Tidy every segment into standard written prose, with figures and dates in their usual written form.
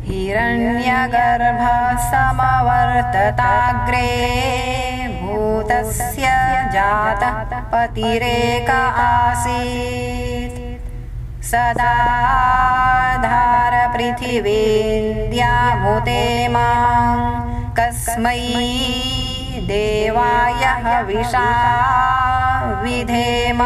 हिरण्यगर्भः समवर्तताग्रे भूतस्य जातः पतिरेक आसीत् सदा धार पृथिवीन्द्यामुते मां कस्मै देवाय हविषा विधेम।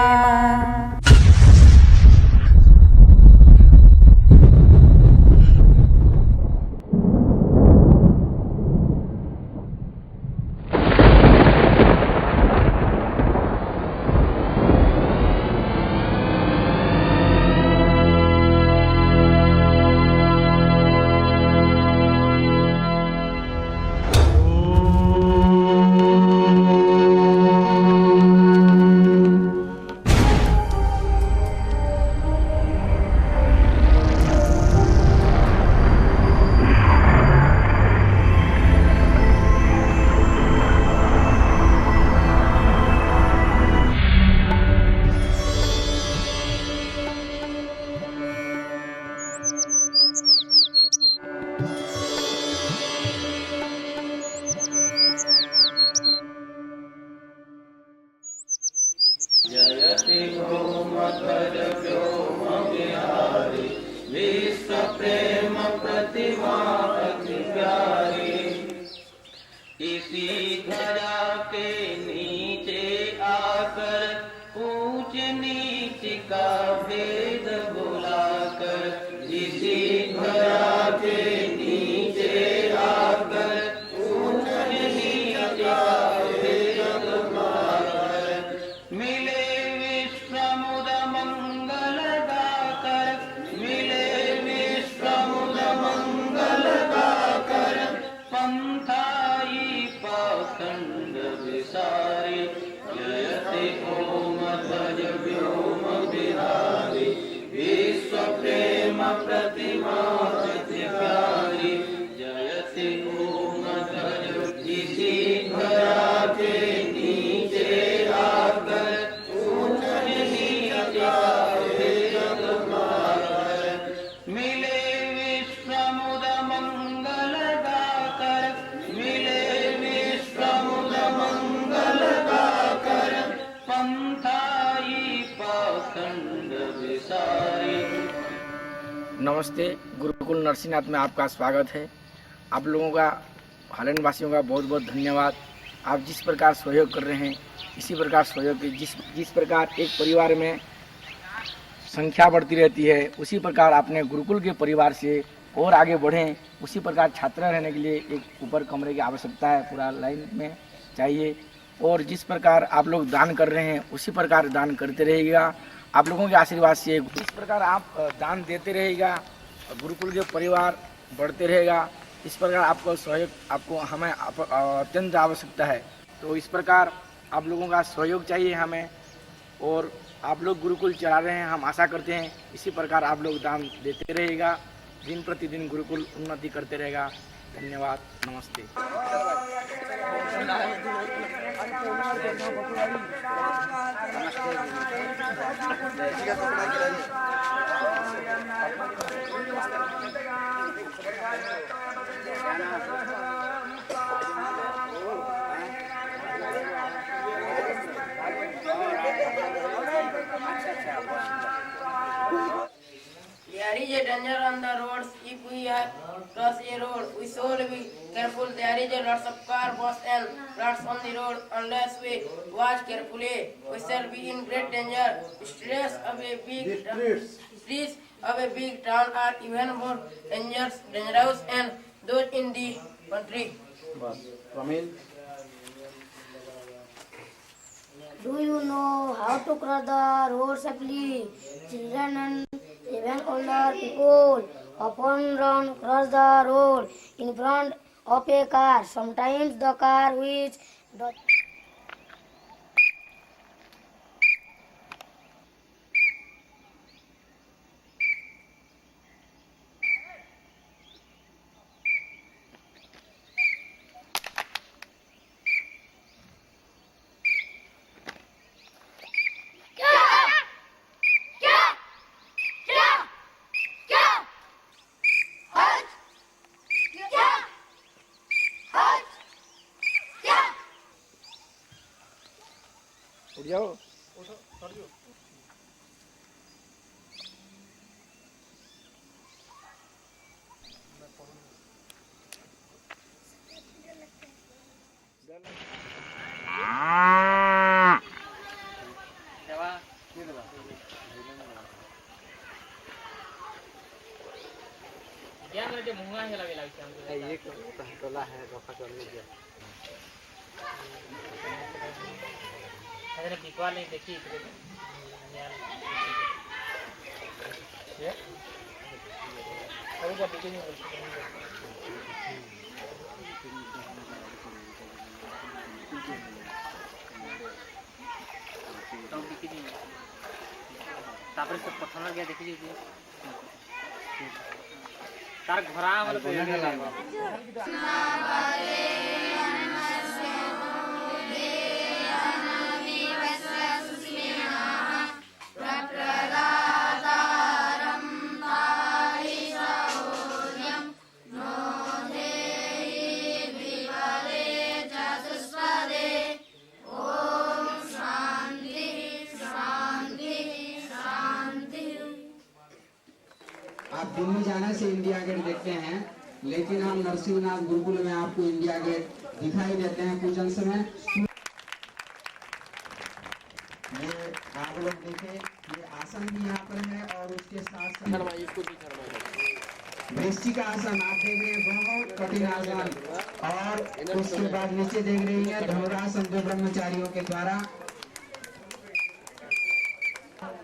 जयति व्योमध्वज व्योम विहारी विश्व प्रेम प्रतिमा अति प्यारी। इसी धरा के नीचे आकर ऊंच नीच का भेद बुलाकर, इसी धरा के नीचे आकर ऊंच नीच का भेद बुलाकर, मिले विश्वमुद मंगल गाकर, मिले विश्वमुद मंगल गाकर, पंथाई पाखंड विसारी। जयति ओम ध्वज व्योम विहारी विश्व प्रेम प्रतिमा अति प्यारी। जयति ओम ध्वज इसी धरा के नीचे आकर ऊंच नीच का भेद माकर, मिले विश्वमुद मंगल गाकर, मिले विश्वमुद मंगल गाकर, पंथाई पाखंड विसारी। नमस्ते, गुरुकुल नरसिंहनाथ में आपका स्वागत है। आप लोगों का, हालैंड वासियों का बहुत बहुत धन्यवाद। आप जिस प्रकार सहयोग कर रहे हैं, इसी प्रकार सहयोग की जिस प्रकार एक परिवार में संख्या बढ़ती रहती है, उसी प्रकार अपने गुरुकुल के परिवार से और आगे बढ़ें। उसी प्रकार छात्र रहने के लिए एक ऊपर कमरे की आवश्यकता है, पूरा लाइन में चाहिए। और जिस प्रकार आप लोग दान कर रहे हैं, उसी प्रकार दान करते रहिएगा। आप लोगों के आशीर्वाद से इस प्रकार आप दान देते रहेगा, गुरुकुल के परिवार बढ़ते रहेगा। इस प्रकार आपको सहयोग, आपको हमें अत्यंत आवश्यकता है। तो इस प्रकार आप लोगों का सहयोग चाहिए हमें, और आप लोग गुरुकुल चला रहे हैं, हम आशा करते हैं इसी प्रकार आप लोग दान देते रहेगा। दिन प्रतिदिन गुरुकुल उन्नति करते रहेगा। धन्यवाद, नमस्ते। There is a danger on the roads. If we have cross a road, we should be careful. There is a lots of car, bus and lots on the road. Unless we watch carefully, we shall be in great danger. Stress of a big town are even more dangerous and those in the country. Do you know how to cross the road safely? Children and even older people often run across the road in front of a car. Sometimes the car which जाओ। तापर से पथर गया देखी तार घरा आप दिल्ली जाने से इंडिया गेट देखते हैं, लेकिन हम नरसिंहनाथ गुरुकुल में आपको इंडिया गेट दिखाई देते हैं कुछ अंश में। ये आप लोग देखें, ये आसन भी यहाँ पर है और उसके साथ वृश्चिक आसन आप देख रहे हैं, बहुत कठिन आसन। और उसके बाद नीचे देख रही है धनुरासन, जो ब्रह्मचारियों के द्वारा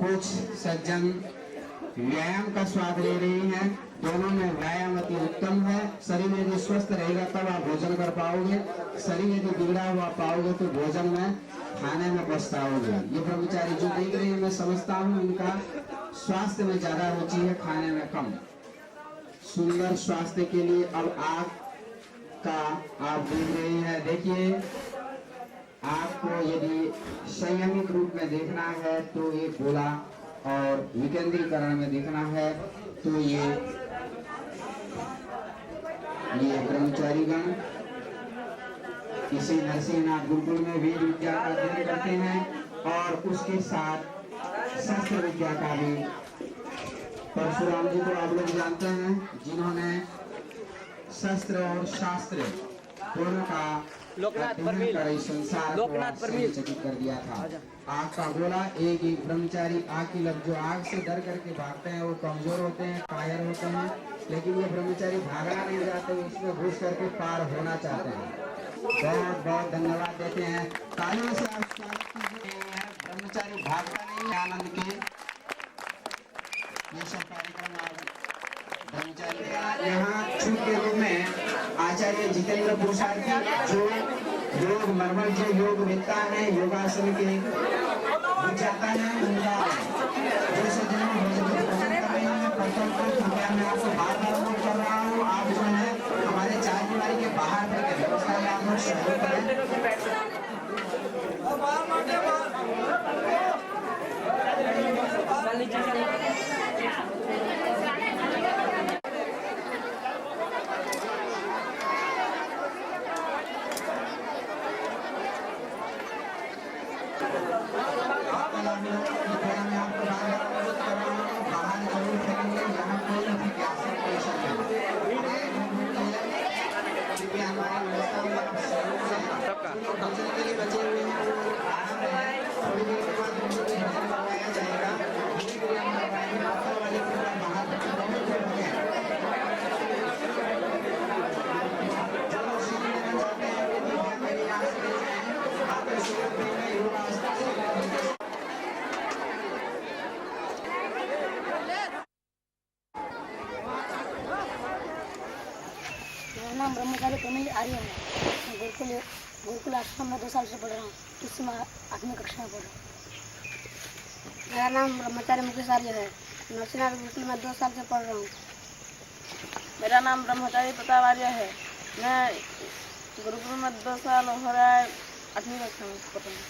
कुछ सज्जन व्यायाम का स्वाद ले रही हैं। दोनों में व्यायाम अति उत्तम है। शरीर यदि स्वस्थ रहेगा तब आप भोजन कर पाओगे, शरीर यदि बिगड़ा हुआ पाओगे तो भोजन में खाने में पछताओगे। ये ब्रह्मचारी जो देख रहे हैं, मैं समझता हूँ इनका स्वास्थ्य में ज्यादा रुचि है, खाने में कम। सुंदर स्वास्थ्य के लिए अब आग का आप देख रहे हैं। देखिए, आपको यदि संयमित रूप में देखना है तो एक गोला, और विकेंद्रीकरण में देखना है तो ये ब्रह्मचारीगण इसी नरसिंहनाथ गुरुकुल में वेद विद्या का अध्ययन करते हैं और उसके साथ शस्त्र विद्या का भी। परशुराम जी को आप लोग जानते हैं, जिन्होंने शस्त्र और शास्त्र दोनों का संसार चकित कर दिया था। आग का गोला, एक ब्रह्मचारी आग की लग, जो आग से डर करके भागते हैं वो कमजोर होते हैं, कायर होते हैं, लेकिन ये ब्रह्मचारी भागना नहीं चाहते, उसमें घुस करके पार होना चाहते हैं। बहुत बहुत धन्यवाद देते हैं, तालियों से आप स्वागत कीजिए। ब्रह्मचारी भागता नहीं, आनंद के ये सब कार्यक्रम ब्रह्मचारी यहाँ छूट के रूप में आचार्य जितेंद्र पुरुषार्थी, जो योग मर्मल जो योग मिलता है, योगासन के जाता है, उनका जो सज्जन मैं आपको बार बार नोट कर रहा हूँ। आप जो है हमारे चार दीवारी के बाहर करके व्यवस्था में आप लोग सहयोग करें। नाम ब्रह्मचारी प्रमिल आर्य है। गुरुकुल आश्रम में 2 साल से पढ़ रहा हूँ, इसमें 8वीं कक्षा में पढ़ रहा हूँ। मेरा नाम ब्रह्मचारी मुकेश आर्य है, नरसिंहनाथ गुरुकुल में 2 साल से पढ़ रहा हूँ। मेरा नाम ब्रह्मचारी प्रताप आर्य है, मैं गुरुकुल में 2 साल हो रहा है, 8वीं कक्षा में पढ़ रहा हूँ।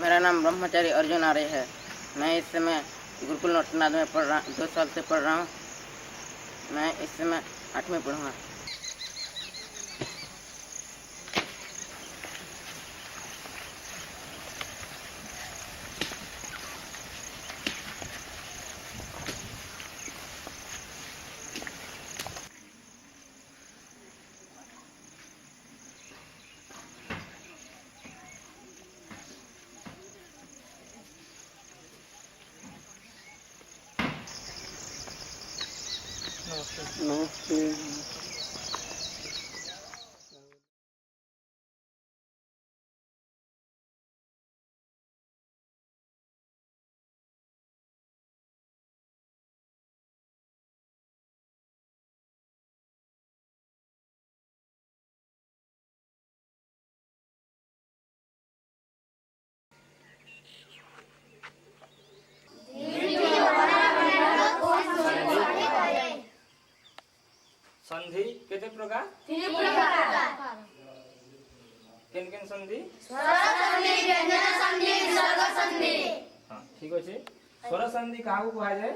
मेरा नाम ब्रह्मचारी अर्जुन आर्य है, मैं इस समय गुरुकुल नरसिंहनाथ में पढ़ रहा 2 साल से पढ़ रहा हूँ। मैं इस समय 8वीं पढ़ूँगा। नमस्ते। संधि कितने प्रकार? किन किन संधि? हाँ ठीक अच्छे। स्वर संधि क्या कहा जाए?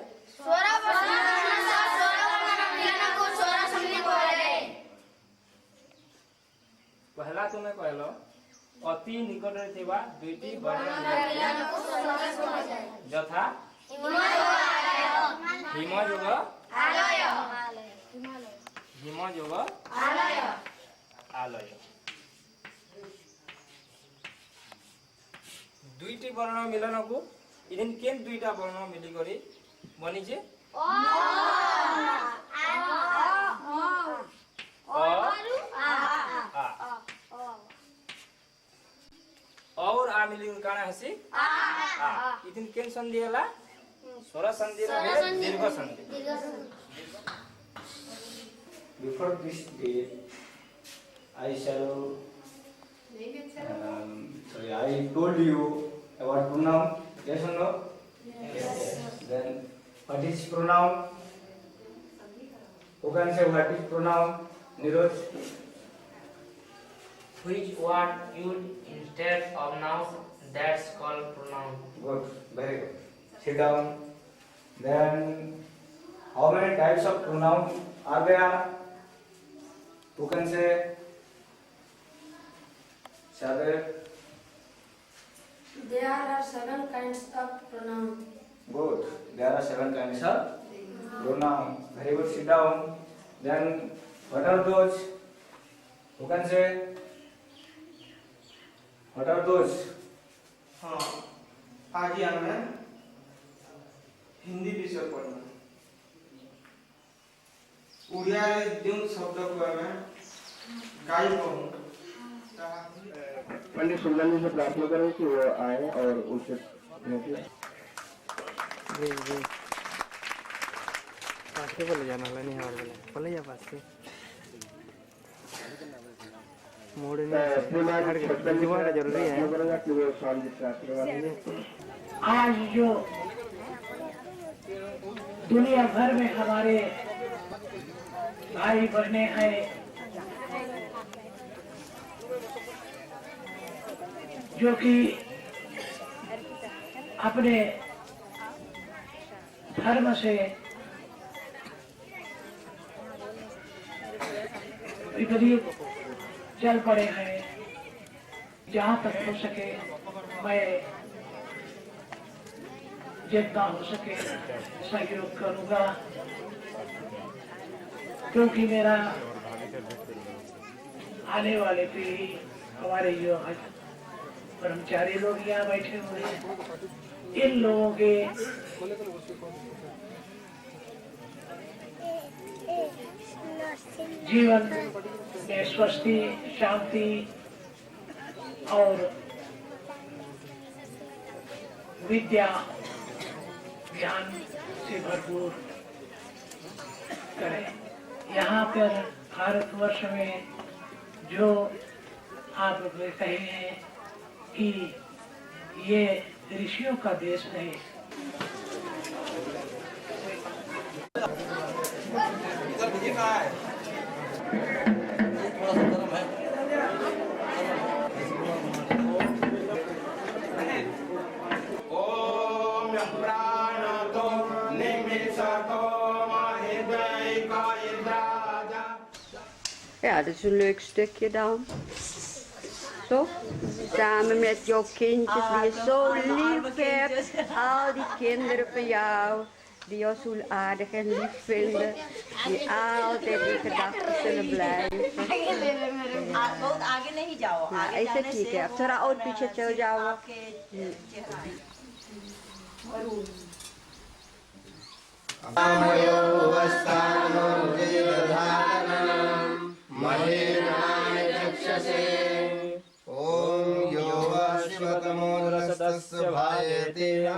पहला तुम्हें कहलो अति निकट थिबा दुईटी वर्ण यथा हिम जोग आलय दुईटी वर्ण मिलन को इदिन केन दुईटा वर्ण मिली करी बनी जे और आ मिली काना हसी इदिन केन संधि हला स्वर संधि रे दीर्घ संधि Before this day, I told you about pronoun. Yes or no? Yes. Then, what is pronoun? Who can say what is pronoun? Niroj? Which word used instead of noun, that's called pronoun. Good, very good. Sit down. Then, how many types of pronoun are there? Who can say? Shader? There are 7 kinds of pronoun. Good. There are 7 kinds of pronoun. Very good. Sit down. Then, what are those? Who can say? What are those? हाँ आज हमें हिंदी विषय पढ़ना उड़िया जो शब्द को हमें गाय कहूँ पंडित सुंदर जी से प्रार्थना करें कि वो आए और उनसे पास के बोले जाना वाला नहीं और बोले जा पास के मोड़ नहीं जुआ जरूरी है आज जो दुनिया भर में हमारे भाई बहने हैं जो कि अपने धर्म से विपरीत चल पड़े हैं। जहाँ तक हो सके मैं जितना हो सके सहयोग करूंगा, क्योंकि मेरा आने वाले पीढ़ी हमारे जो कर्मचारी लोग यहाँ बैठे हुए हैं, इन लोगों के जीवन में स्वस्ति, शांति और विद्या ज्ञान से भरपूर करें। यहाँ पर भारतवर्ष में जो आप कहे हैं कि ये ऋषियों का देश है, Ja, dat is een leuk stukje dan. Toch? Samen met jouw kindjes die je zo lief hebt. Al die kinderen van jou. Die jou zo aardig en lief vinden. Die altijd in gedachten zullen blijven. हाँ ऐसे ठीक है। अब थोड़ा और पीछे चल जाओ। अमयो वस्तानो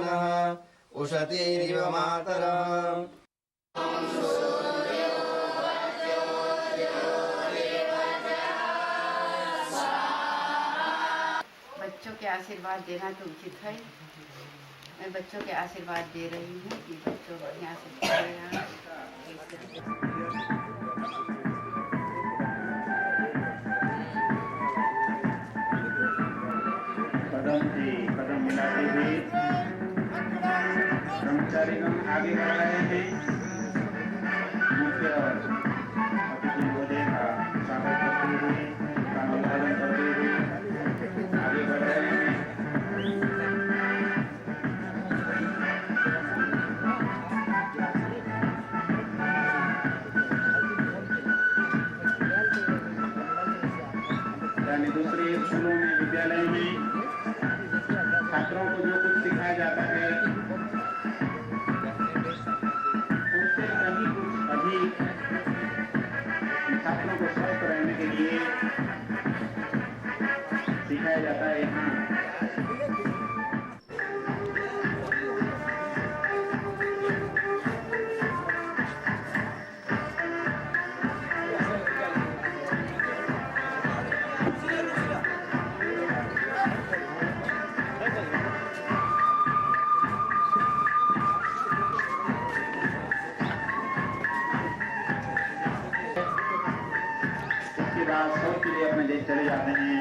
नः उशतीरिव मातरः। बच्चों के आशीर्वाद देना तो उचित है। मैं बच्चों के आशीर्वाद दे रही हूँ कि बच्चों बढ़िया से पढ़ेगा। कदम से कदम मिलाते हुए कर्मचारीगण आगे बढ़ रहे हैं। मुख्य अतिथि महोदय का स्वागत करते हुए, उनका अभिवादन करते हुए आगे बढ़ रहे हैं। यानी दूसरे स्कूलों में, विद्यालय में छात्रों को जो कुछ सिखाया जाता है उससे कहीं कुछ अधिक छात्रों को स्वस्थ रहने के लिए सिखाया जाता है। यहाँ शौच के लिए अपने देश चले जाते हैं।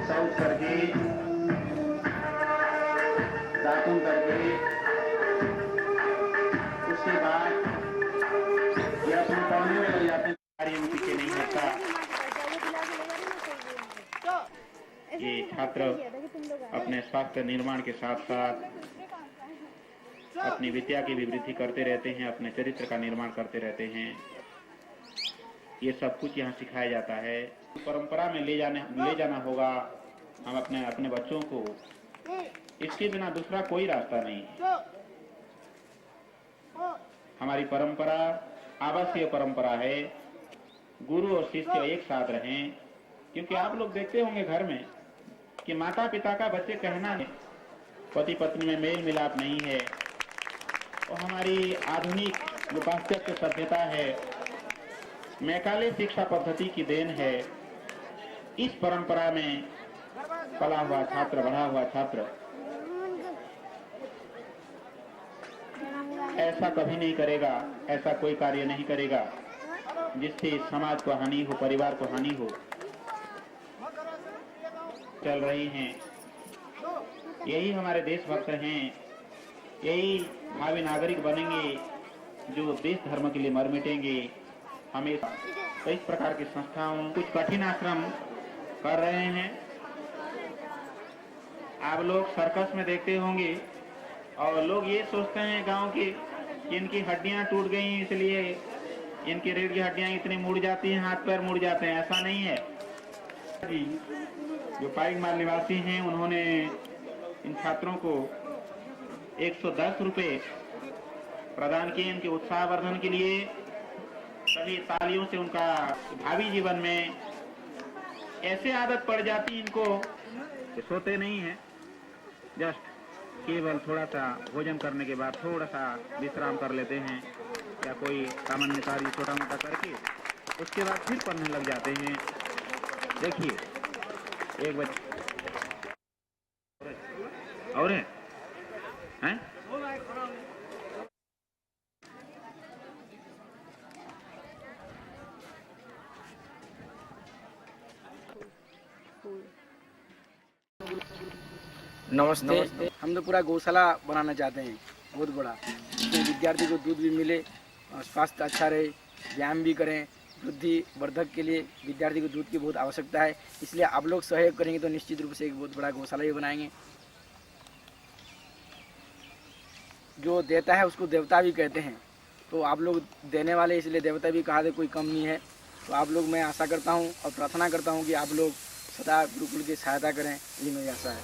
शौच करके, दातुन करके, उसके बाद ये अपने पढ़ने में लग जाते हैं। कार्य में पीछे नहीं हटता। ये छात्र अपने स्वास्थ्य निर्माण के साथ साथ अपनी विद्या की भी वृद्धि करते रहते हैं, अपने चरित्र का निर्माण करते रहते हैं। ये सब कुछ यहाँ सिखाया जाता है। परंपरा में ले जाना होगा हम अपने बच्चों को। इसके बिना दूसरा कोई रास्ता नहीं है। हमारी परंपरा आवासीय परंपरा है। गुरु और शिष्य एक साथ रहें, क्योंकि आप लोग देखते होंगे घर में कि माता पिता का बच्चे कहना नहीं, पति पत्नी में मेल मिलाप नहीं है। और हमारी आधुनिक जो पाश्चात्य सभ्यता है, मैकाले शिक्षा पद्धति की देन है। इस परंपरा में पला हुआ छात्र, बढ़ा हुआ छात्र ऐसा कभी नहीं करेगा, ऐसा कोई कार्य नहीं करेगा जिससे समाज को हानि हो, परिवार को हानि हो। चल रही हैं, यही हमारे देशभक्त हैं, यही भावी नागरिक बनेंगे जो देश धर्म के लिए मर मिटेंगे। हमें कई प्रकार की संस्थाओं, कुछ कठिन आश्रम कर रहे हैं। आप लोग सर्कस में देखते होंगे और लोग ये सोचते हैं गांव के कि इनकी हड्डियां टूट गई, इसलिए इनकी रीढ़ की हड्डियां इतनी मुड़ जाती हैं, हाथ पैर मुड़ जाते हैं। ऐसा नहीं है। जो पाइकमाल निवासी हैं, उन्होंने इन छात्रों को 110 रुपये प्रदान किए इनके उत्साहवर्धन के लिए। सभी तालियों से उनका भावी जीवन में ऐसे आदत पड़ जाती इनको कि सोते नहीं है, जस्ट केवल थोड़ा सा भोजन करने के बाद थोड़ा सा विश्राम कर लेते हैं या कोई सामान्य कार्य छोटा मोटा करके उसके बाद फिर पढ़ने लग जाते हैं। देखिए एक बच्चे और हैं? नमस्ते। हम तो पूरा गौशाला बनाना चाहते हैं, बहुत बड़ा, जिसमें विद्यार्थी को दूध भी मिले और स्वास्थ्य अच्छा रहे, व्यायाम भी करें। वृद्धि वर्धक के लिए विद्यार्थी को दूध की बहुत आवश्यकता है, इसलिए आप लोग सहयोग करेंगे तो निश्चित रूप से एक बहुत बड़ा गौशाला भी बनाएंगे। जो देता है उसको देवता भी कहते हैं, तो आप लोग देने वाले, इसलिए देवता भी कहा, कोई कम नहीं है। तो आप लोग, मैं आशा करता हूँ और प्रार्थना करता हूँ कि आप लोग सदा गुरुकुल की सहायता करें, यही मेरी आशा है।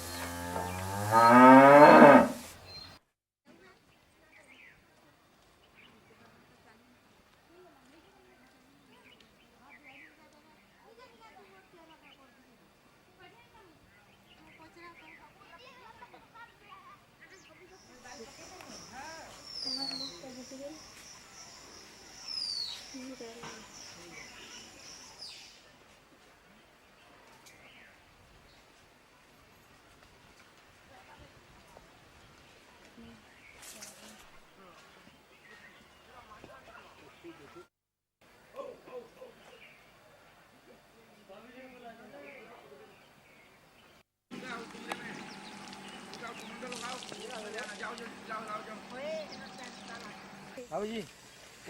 बाबू जी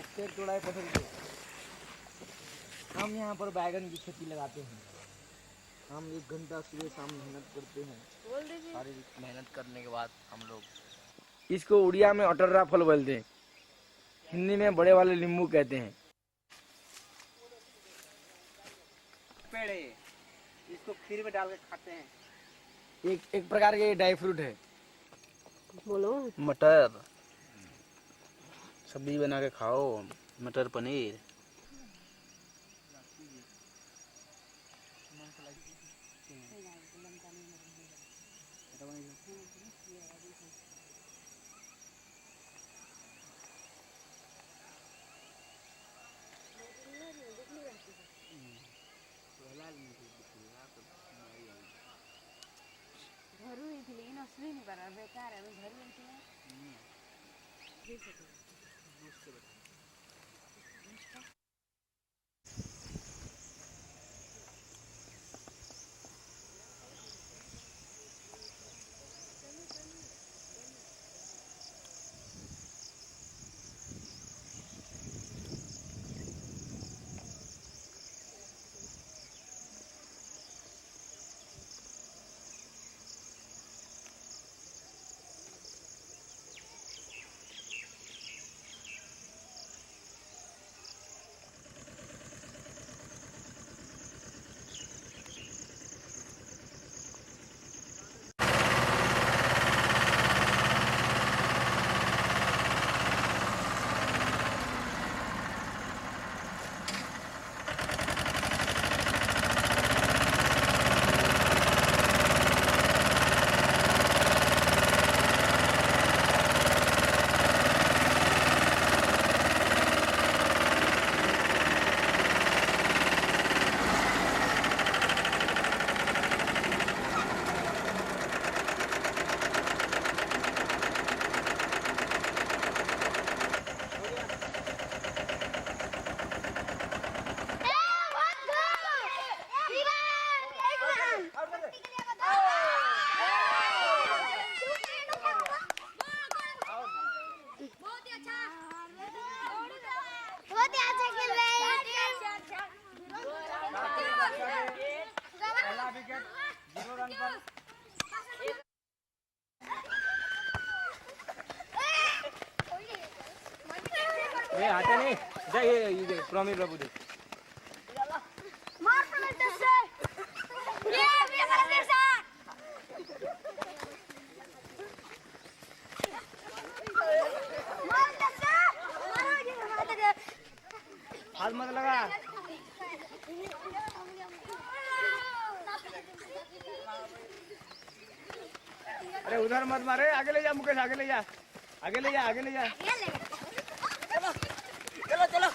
उससे थोड़ा पसंद है। हम यहाँ पर बैगन की खेती लगाते हैं। हम 1 घंटा सुबह शाम मेहनत करते हैं। शारीरिक मेहनत करने के बाद हम लोग इसको उड़िया में अटर्रा फल बोलते हैं, हिंदी में बड़े वाले नींबू कहते हैं। पेड़ है ये, इसको खीर में डाल के खाते हैं। एक प्रकार के ड्राई फ्रूट है। बोलो मटर सब्जी बना के खाओ, मटर पनीर। घर हुई थी लेकिन असली नहीं बना, बेकार है। घर हुई थी ए हाते नहीं जा ये प्रॉमिस बाबू दे मार पलट से ये मेरे साथ मार से मारो हाथ मत लगा। अरे उधर मत मारे, आगे ले जा मुकेश, आगे ले जा, आगे ले जा, आगे ले जा। चलो चलो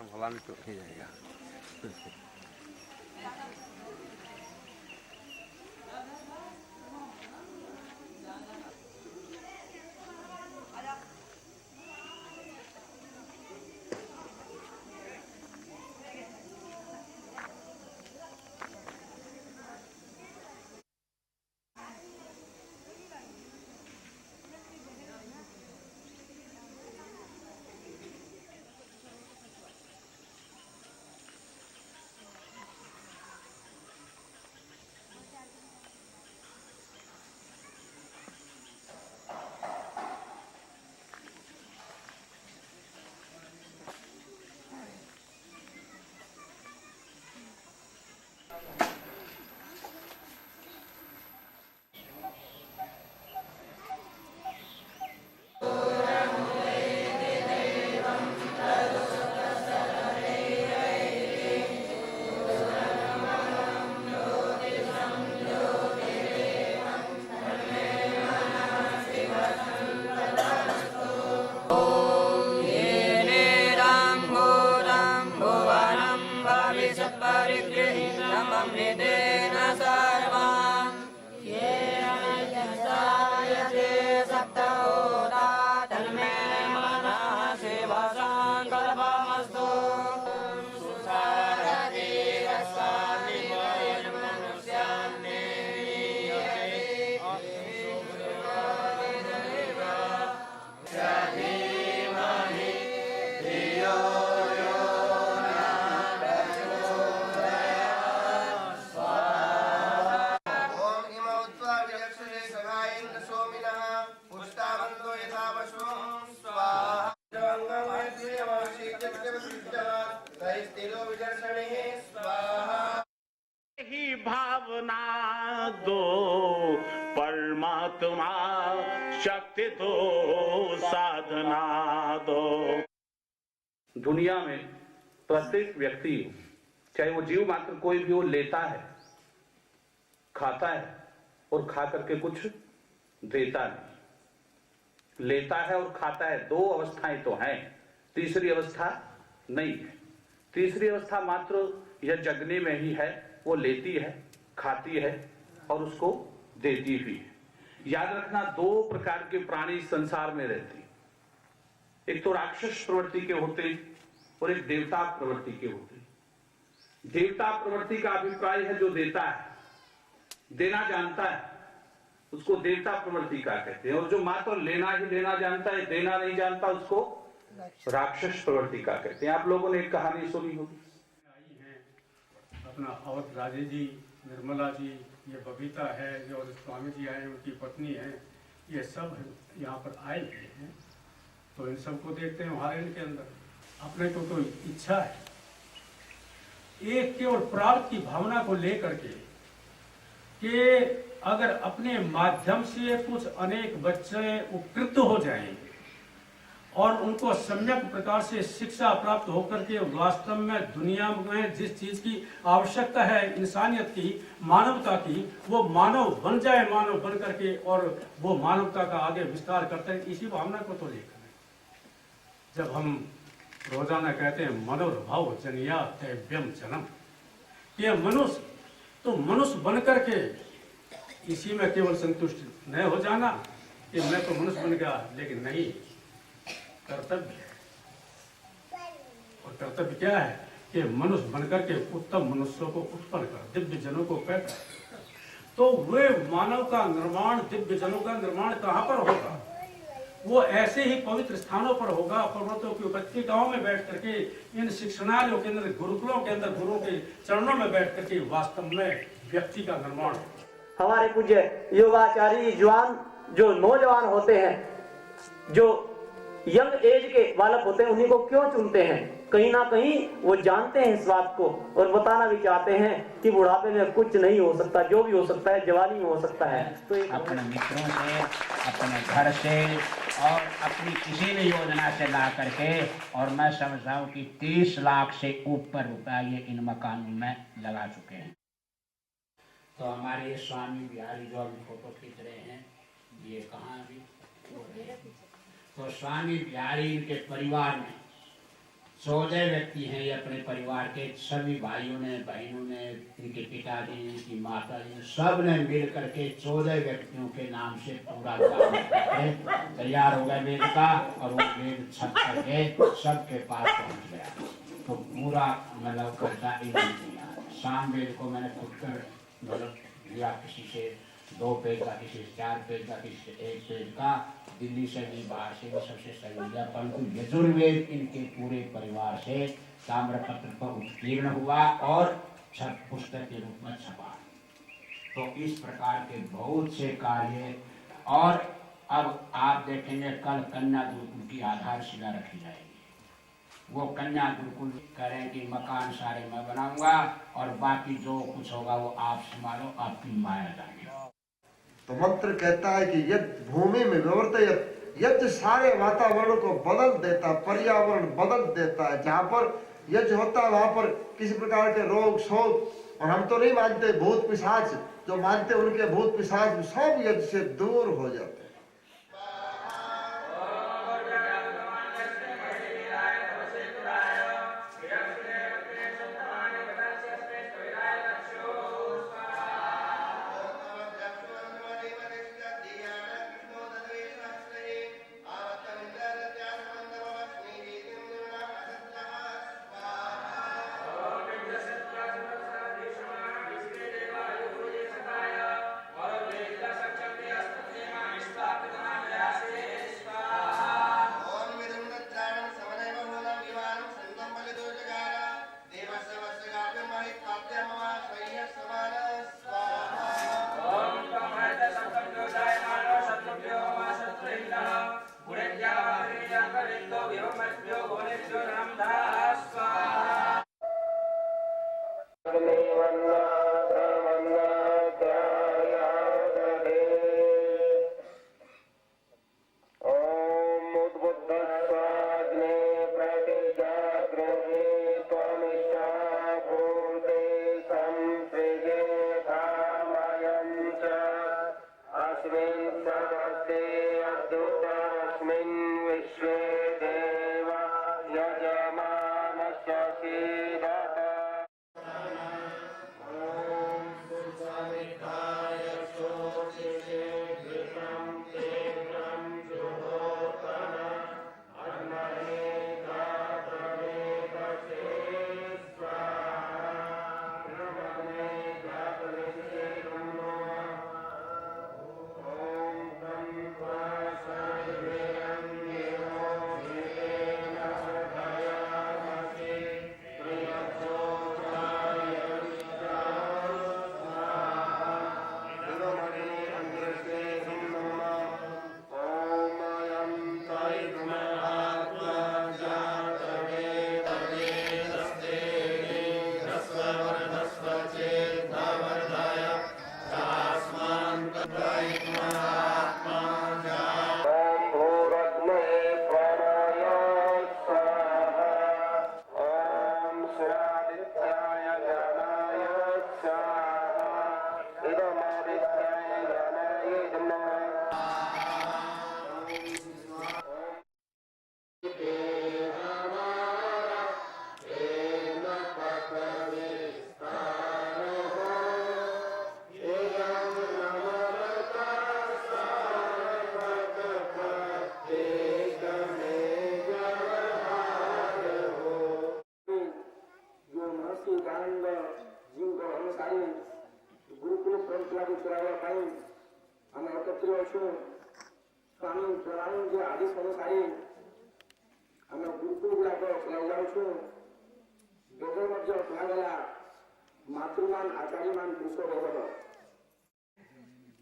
भगवान तो ही जाएगा। ही भावना दो परमात्मा शक्ति दो साधना दो। दुनिया में प्रत्येक व्यक्ति चाहे वो जीव मात्र कोई भी हो लेता है, खाता है और खा करके कुछ देता नहीं। लेता है और खाता है, दो अवस्थाएं तो हैं, तीसरी अवस्था नहीं है। तीसरी अवस्था मात्र यह जगने में ही है, वो लेती है, खाती है और उसको देती भी है। याद रखना, दो प्रकार के प्राणी संसार में रहते हैं, एक तो राक्षस प्रवृत्ति के होते हैं और एक देवता प्रवृत्ति के होते हैं। देवता प्रवृत्ति का अभिप्राय है जो देता है, देना जानता है, उसको देवता प्रवृत्ति का कहते हैं। और जो मात्र लेना ही लेना जानता है, देना नहीं जानता, उसको राक्षस प्रवृत्ति का कहते हैं। आप लोगों ने एक कहानी सुनी होगी। अपना अवध राजे जी, निर्मला जी, ये बबीता है, जो स्वामी जी आए उनकी पत्नी है, ये सब यहाँ पर आए हुए हैं। तो इन सबको देखते हैं हमारे इनके अंदर अपने को कोई इच्छा है, एक केवल प्राप्त की भावना को लेकर के कि अगर अपने माध्यम से कुछ अनेक बच्चे उपकृत हो जाएंगे और उनको सम्यक प्रकार से शिक्षा प्राप्त होकर के वास्तव में दुनिया में जिस चीज की आवश्यकता है, इंसानियत की, मानवता की, वो मानव बन जाए, मानव बन करके और वो मानवता का आगे विस्तार करते हैं। इसी भावना को तो लेकर जब हम रोजाना कहते हैं मनोर्भाव जनिया दैव्यम जन्म, ये मनुष्य तो मनुष्य बन करके इसी में केवल संतुष्ट न हो जाना कि मैं तो मनुष्य बन गया, लेकिन नहीं, कर्तव्य है। और कर्तव्य क्या है कि मनुष्य बनकर के उत्तम मनुष्यों को उत्पन्न कर, दिव्य जनों को पैदा कर। तो वे मानव का निर्माण, दिव्य जनों का निर्माण कहाँ पर होगा? वो ऐसे ही पवित्र स्थानों पर होगा, पर्वतों की उपत्यकाओं में बैठ करके, इन शिक्षणालयों के अंदर, गुरुकुलों के अंदर, गुरुओं के चरणों में बैठ करके वास्तव में व्यक्ति का निर्माण। हमारे पूज्य योगाचार्य जवान जो नौजवान होते हैं, जो यंग एज के बालक होते हैं, उन्हीं को क्यों चुनते हैं? कहीं ना कहीं वो जानते हैं इस बात को और बताना भी चाहते हैं कि बुढ़ापे में कुछ नहीं हो सकता, जो भी हो सकता है जवानी में हो सकता है। तो अपने मित्रों से, अपने घर से और अपनी किसी भी योजना से ला करके, और मैं समझता हूँ कि 30 लाख से ऊपर रुपया ये इन मकानों में लगा चुके हैं। तो हमारे स्वामी बिहारी जो अभी फोटो खींच रहे हैं, ये कहाँ अभी तो स्वामी बिहारी इनके परिवार में 14 व्यक्ति हैं ये अपने परिवार के, सभी भाइयों ने, बहनों ने, इनके पिताजी, इनकी माता जी, सब ने मिल करके 14 व्यक्तियों के नाम से पूरा काम करके तैयार हो गया वेद का, और वो वेद छप करके सबके पास पहुंच गया। तो पूरा मतलब खर्चा एक दिन दिया। शाम वेद को मैंने खुद कर मतलब लिया, किसी से 2 पेज का, किसी से 4 पेज का, किसी से 1 पेज का, दिल्ली से भी, बाहर से भी सबसे सही लिया, परंतु यजुर्वेद इनके पूरे परिवार से ताम्रपत्र पर उत्कीर्ण हुआ और पुस्तक के रूप में छपा। तो इस प्रकार के बहुत से कार्य। और अब आप देखेंगे कल कन्या गुरुकुल की आधारशिला रखी जाएगी। वो कन्या गुरुकुल करें कि मकान सारे मैं बनाऊंगा और बाकी जो कुछ होगा वो आप संभालो, आपकी माया जाने। तो मंत्र कहता है कि यज्ञ भूमि में विवर्तयत्, यज्ञ सारे वातावरण को बदल देता, पर्यावरण बदल देता है। जहाँ पर यज्ञ होता है वहाँ पर किसी प्रकार के रोग शोक, और हम तो नहीं मानते भूत पिशाच, जो मानते उनके भूत पिशाच सब यज्ञ से दूर हो जाते हैं।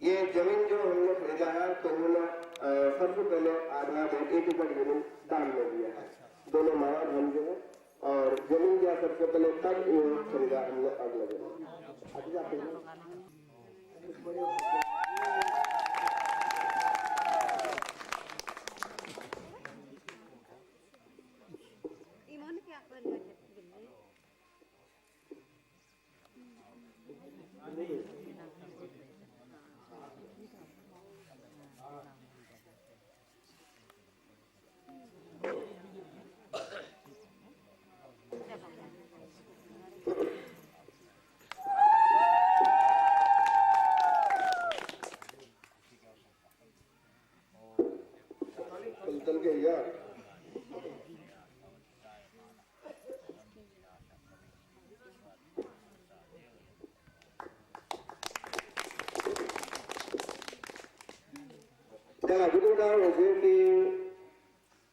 ये जमीन जो हमने खरीदा है तो उन्होंने सबसे पहले आधा 1 एकड़ जमीन दान में दिया है। दोनों मारा हम जो है और जमीन दिया सबसे पहले, तब ये खरीदा हमने अगला जमीन। त्याला अजून उदाहरण होते की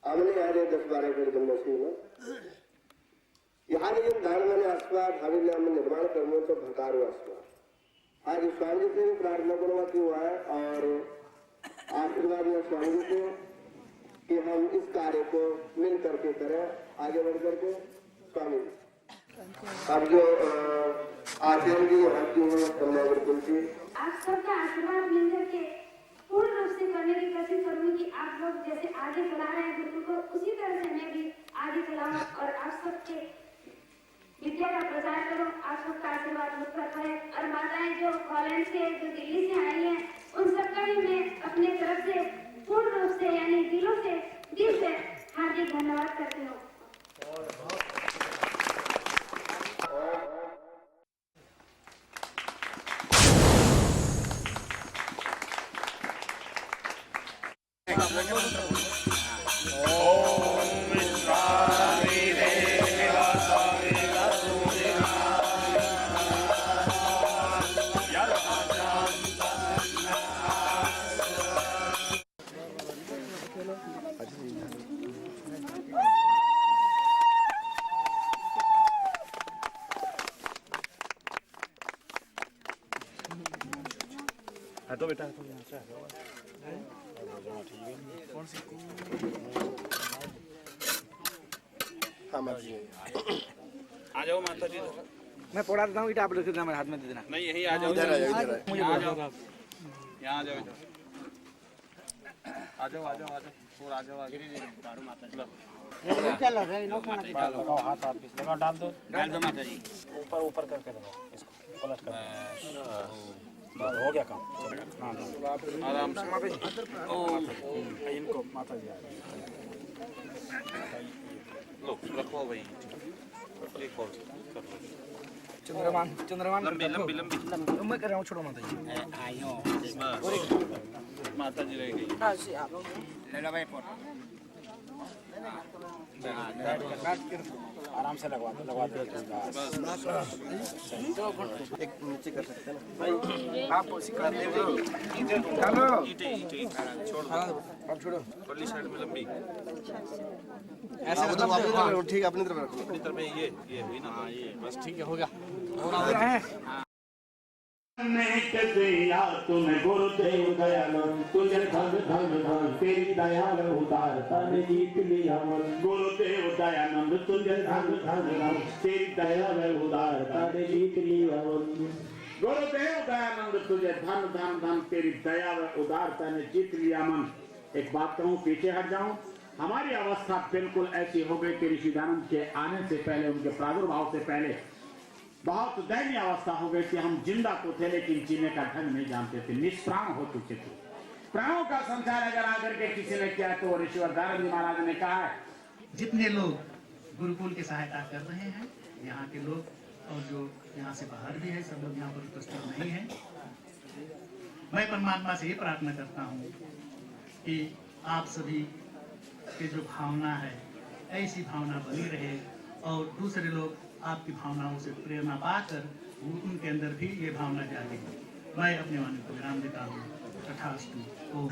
आमने आले 10-12 गण में यहाँ जिन दान मैंने आसवा भावी में निर्माण करने तो भकारो आसवा आज स्वामी जी से भी प्रार्थना करवाती हुआ है और आशीर्वाद में स्वामी जी को कि हम इस कार्य को मिल करके करें आगे बढ़ करके। स्वामी अब जो आचार्य जी आती हैं कन्यावर्तन की आप सबका आशीर्वाद मिल करके पूर्ण रूप से करने की कोशिश करूंगी कि आप लोग जैसे आगे चला रहे हैं गुरुकुल को उसी तरह से मैं भी आगे चलाऊं और आप सबके विद्या का प्रचार करूं। आप सबका आशीर्वाद मुझ पर रहे और माताएं जो हॉलैंड से जो दिल्ली से आई हैं उन सबका भी मैं अपने तरफ से पूर्ण रूप से यानी दिल से हार्दिक धन्यवाद करती हूँ। तो बेटा तो यहाँ से ठीक है कौन सी हाँ माता जी आ जाओ माता जी मैं पढ़ा देता हूँ ईटा आप रख देना मेरे हाथ में दे देना। नहीं यही आ जाओ इधर आ जाओ यहाँ आ जाओ यहाँ आ जाओ आ जाओ आ जाओ और आ जाओ आगे माता जी चलो रे नो खाना लगाओ हाथ आप लगाओ डाल दो माता जी ऊपर ऊपर करके लगाओ इसको पलट कर हो गया काम। आराम से माता जी इनको माता जी लो रखो भाई चंद्रमान लंबी लंबी लंबी मैं कर रहा हूँ छोड़ो माता जी आयो माता जी रह गई ले लो भाई फोटो आराम से लगवा दो एक नीचे कर सकते हैं आप सिखा दे डालो छोड़ अब छोड़ो पल्ली साइड में लंबी ऐसे रखो ठीक है अपनी तरफ रखो अपनी तरफ ये हुई ना ये बस ठीक है हो गया दिया तुम्हें गुरुदेव दयानंद तुझे धन धन धन तेरी दयाल उदारता ने जीत लिया मन। गुरुदेव दयानंद तुझे धन धन धन तेरी दयाल उदारता ने जीत लिया मन। गुरुदेव दयानंद तुझे धन धन धन तेरी दयाल उदारता ने जीत लिया मन। एक बात कहूँ पीछे हट जाऊं, हमारी अवस्था बिल्कुल ऐसी हो गई कि ऋषिदानंद के आने से पहले, उनके प्रादुर्भाव से पहले बहुत दयनीय अवस्था हो गई थी। हम जिंदा तो थे लेकिन जीने का ढंग नहीं जानते थे, निष्प्राण हो चुके थे। प्राणों का संचार अगर आकर के किसी ने किया तो ऋषिवर दानंद महाराज ने कहा है जितने लोग गुरुकुल की सहायता कर रहे हैं यहाँ के लोग और जो यहाँ से बाहर भी है, सब लोग यहाँ पर उपस्थित नहीं है, मैं परमात्मा से ये प्रार्थना करता हूँ कि आप सभी की जो भावना है ऐसी भावना बनी रहे और दूसरे लोग आपकी भावनाओं से प्रेरणा पाकर उनके अंदर भी ये भावना जागे। मैं अपने वाणी को विराम देता हूँ। तथास्तु। ओम।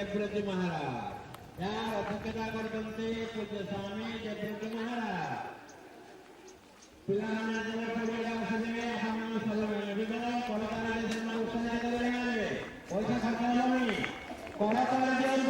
जयप्रति महाराज या अध्यक्षता करते पूज्य स्वामी जयप्रति महाराज पिलाने जगह पड़ेगा सजे हम सलमे विगत कोलकाता के जन्म उत्सव करेंगे पैसा खर्च नहीं कोलकाता दियो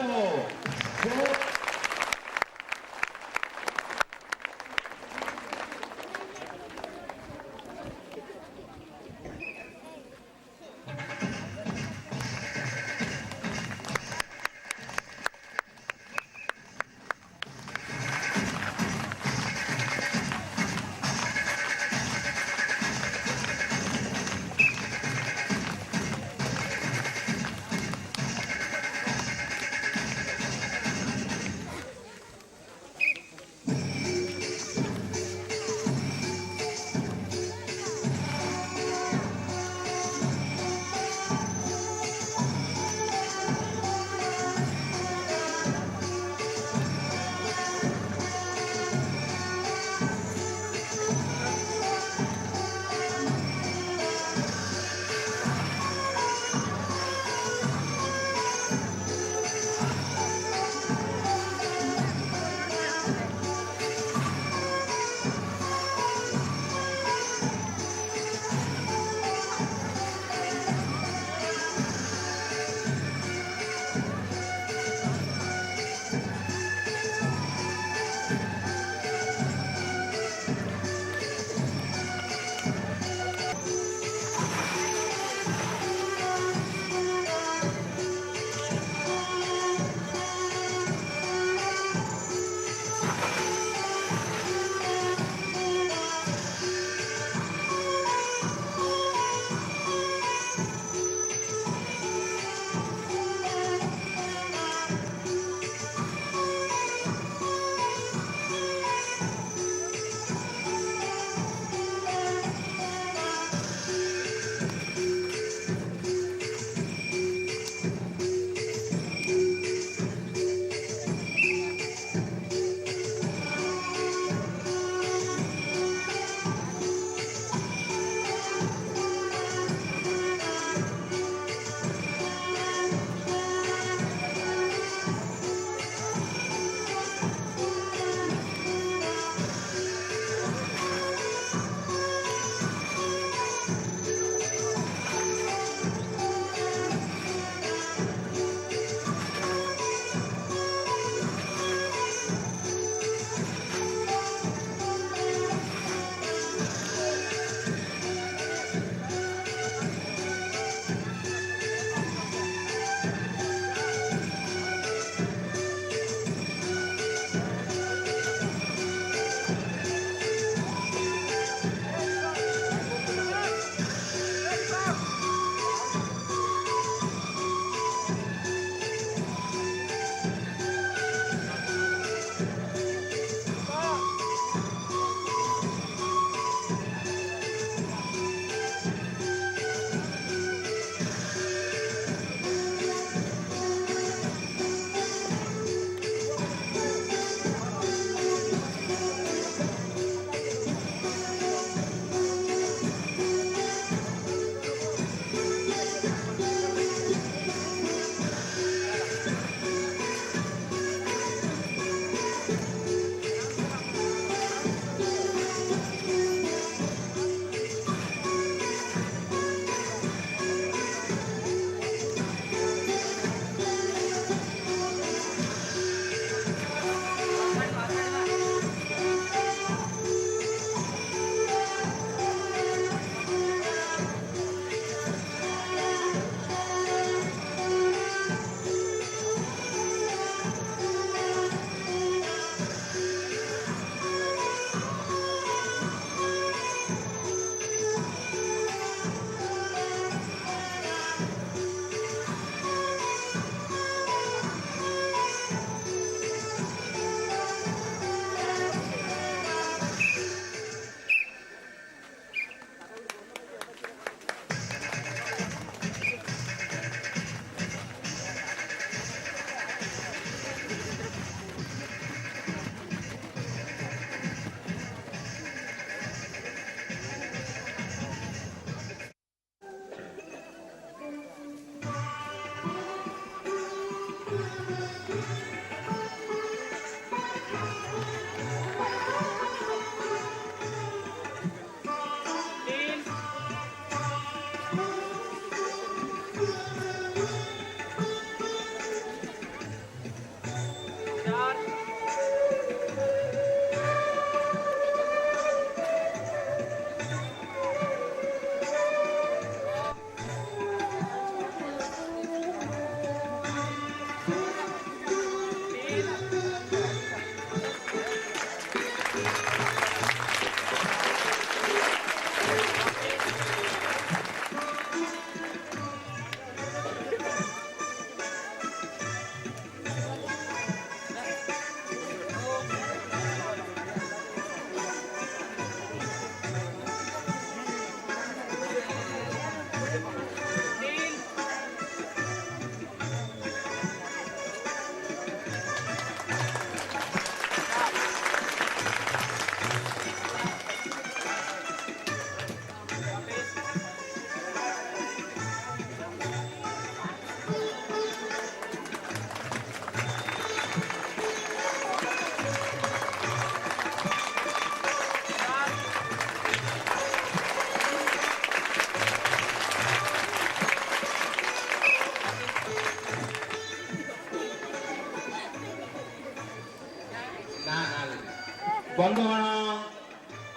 बंधुगण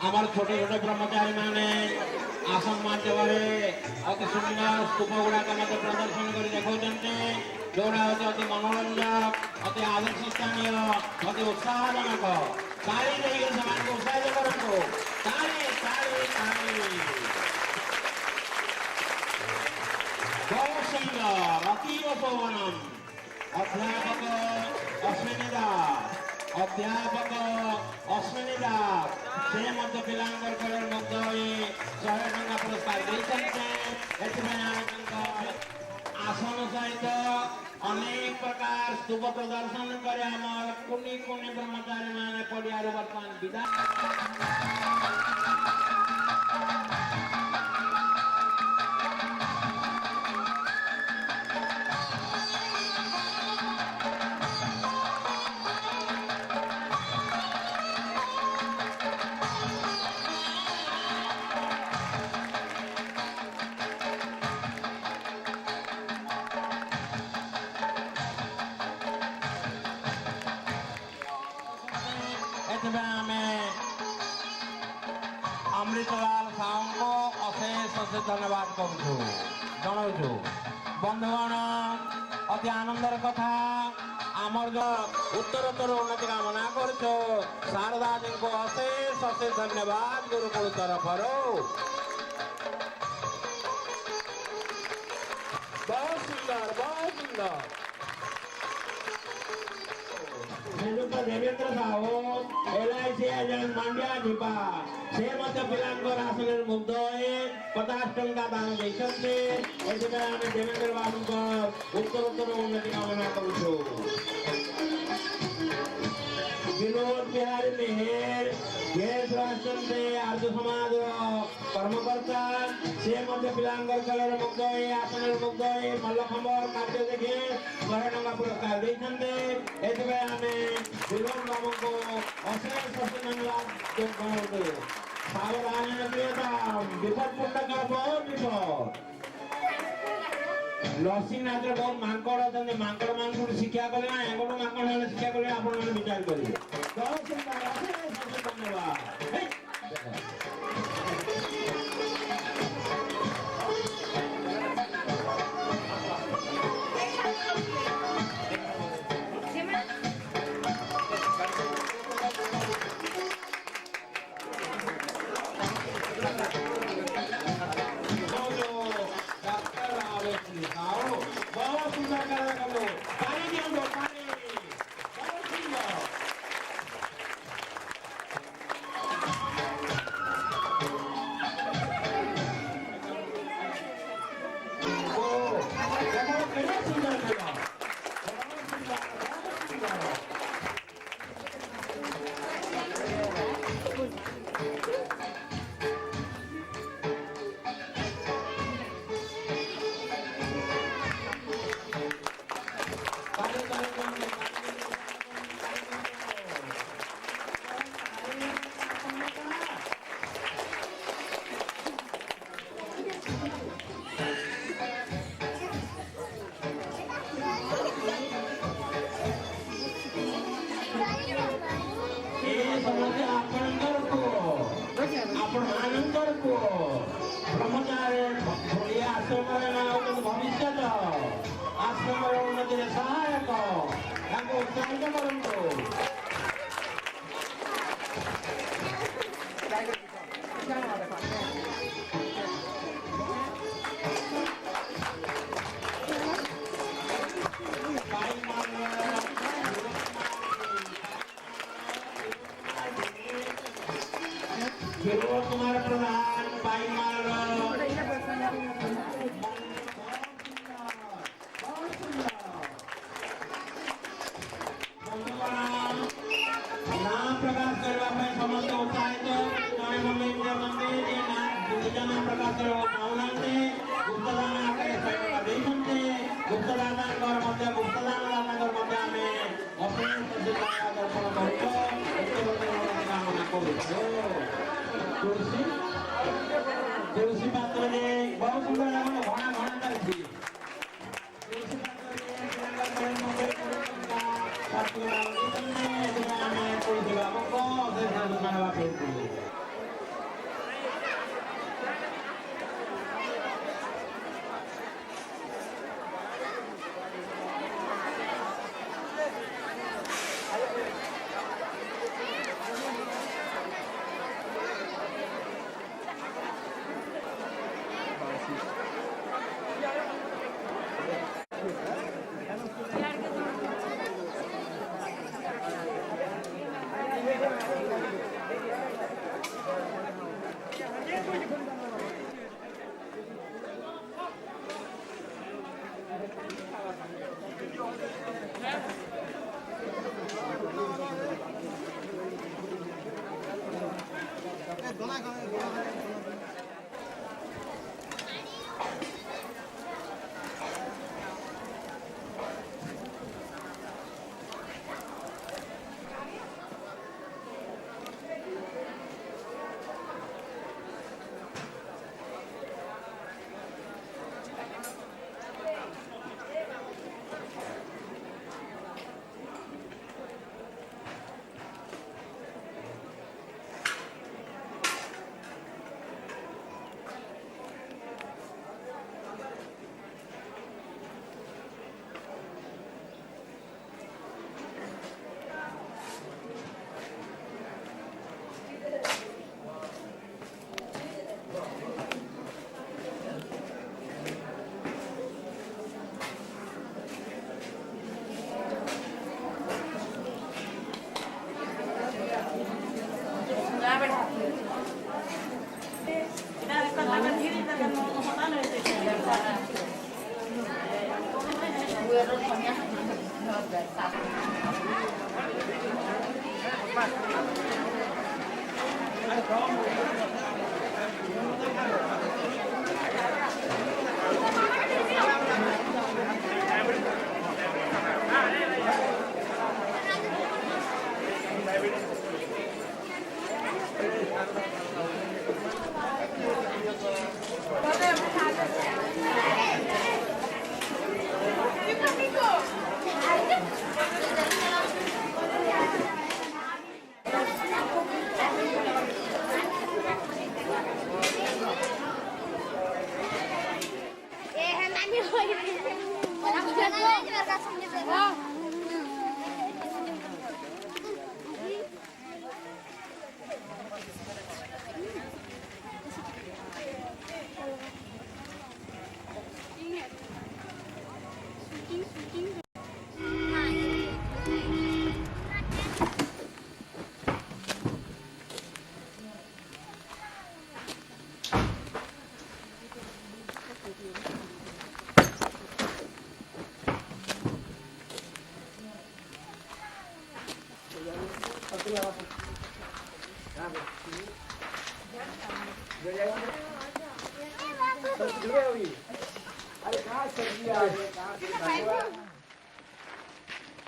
आमर छोट छोट ब्रह्मचारी माने आसन माध्यम अति सुंदर स्तूप गुड़ाक प्रदर्शन कर देखते जोड़ा होते अति मनोरंजक अति आदर्श स्थानीय अति उत्साहजनक ताली देकर उत्साहित करूँ बहुत सुंदर अतीव शोभनम अध्यापक अश्विनी दास से मध्य पिलांकर कलर मुग्ध हुई 100 टंका पुरस्कार आसन सहित अनेक प्रकार स्तूप प्रदर्शन करे कुनी कुनी ब्रह्मचारी माने पड़ियार वर्तमान विदा अमृतलाल साहू को अशेष अशेष धन्यवाद करूँ जनाऊँ बंधुगण अति आनंदर कथा आमर जो उत्तरोत्तर उन्नति कामना कर शारदा जी को अशेष अशेष धन्यवाद गुरुकुल तरफ बहुत सुंदर Devendra Sahu LIC agent Mandya Nipah से मध्य पिलांकर आसन मुग्ध 50 टंका दान देते देवेंद्र बाबू को उत्तरोत्तर उन्नति कामना करूँ विनोद बिहारी मेहर गैस राशन से आर्य समाज कर्मकर्ता से मध्य पिलांकर कलर मुग्ध आसन मुग्ध मल्ल खबर कार्य देखे 100 टंका पुरस्कार देते आम विनोद बाबू को अशेष धन्यवाद सावधान विपद पुस्तक बहुत विपद नरसिंहनाथ बहुत मांकड़ अच्छा मांकड़ मान शिक्षा कले ना एगोट मांकड़ शिक्षा कले आप विचार करेंगे बहुत सुंदर धन्यवाद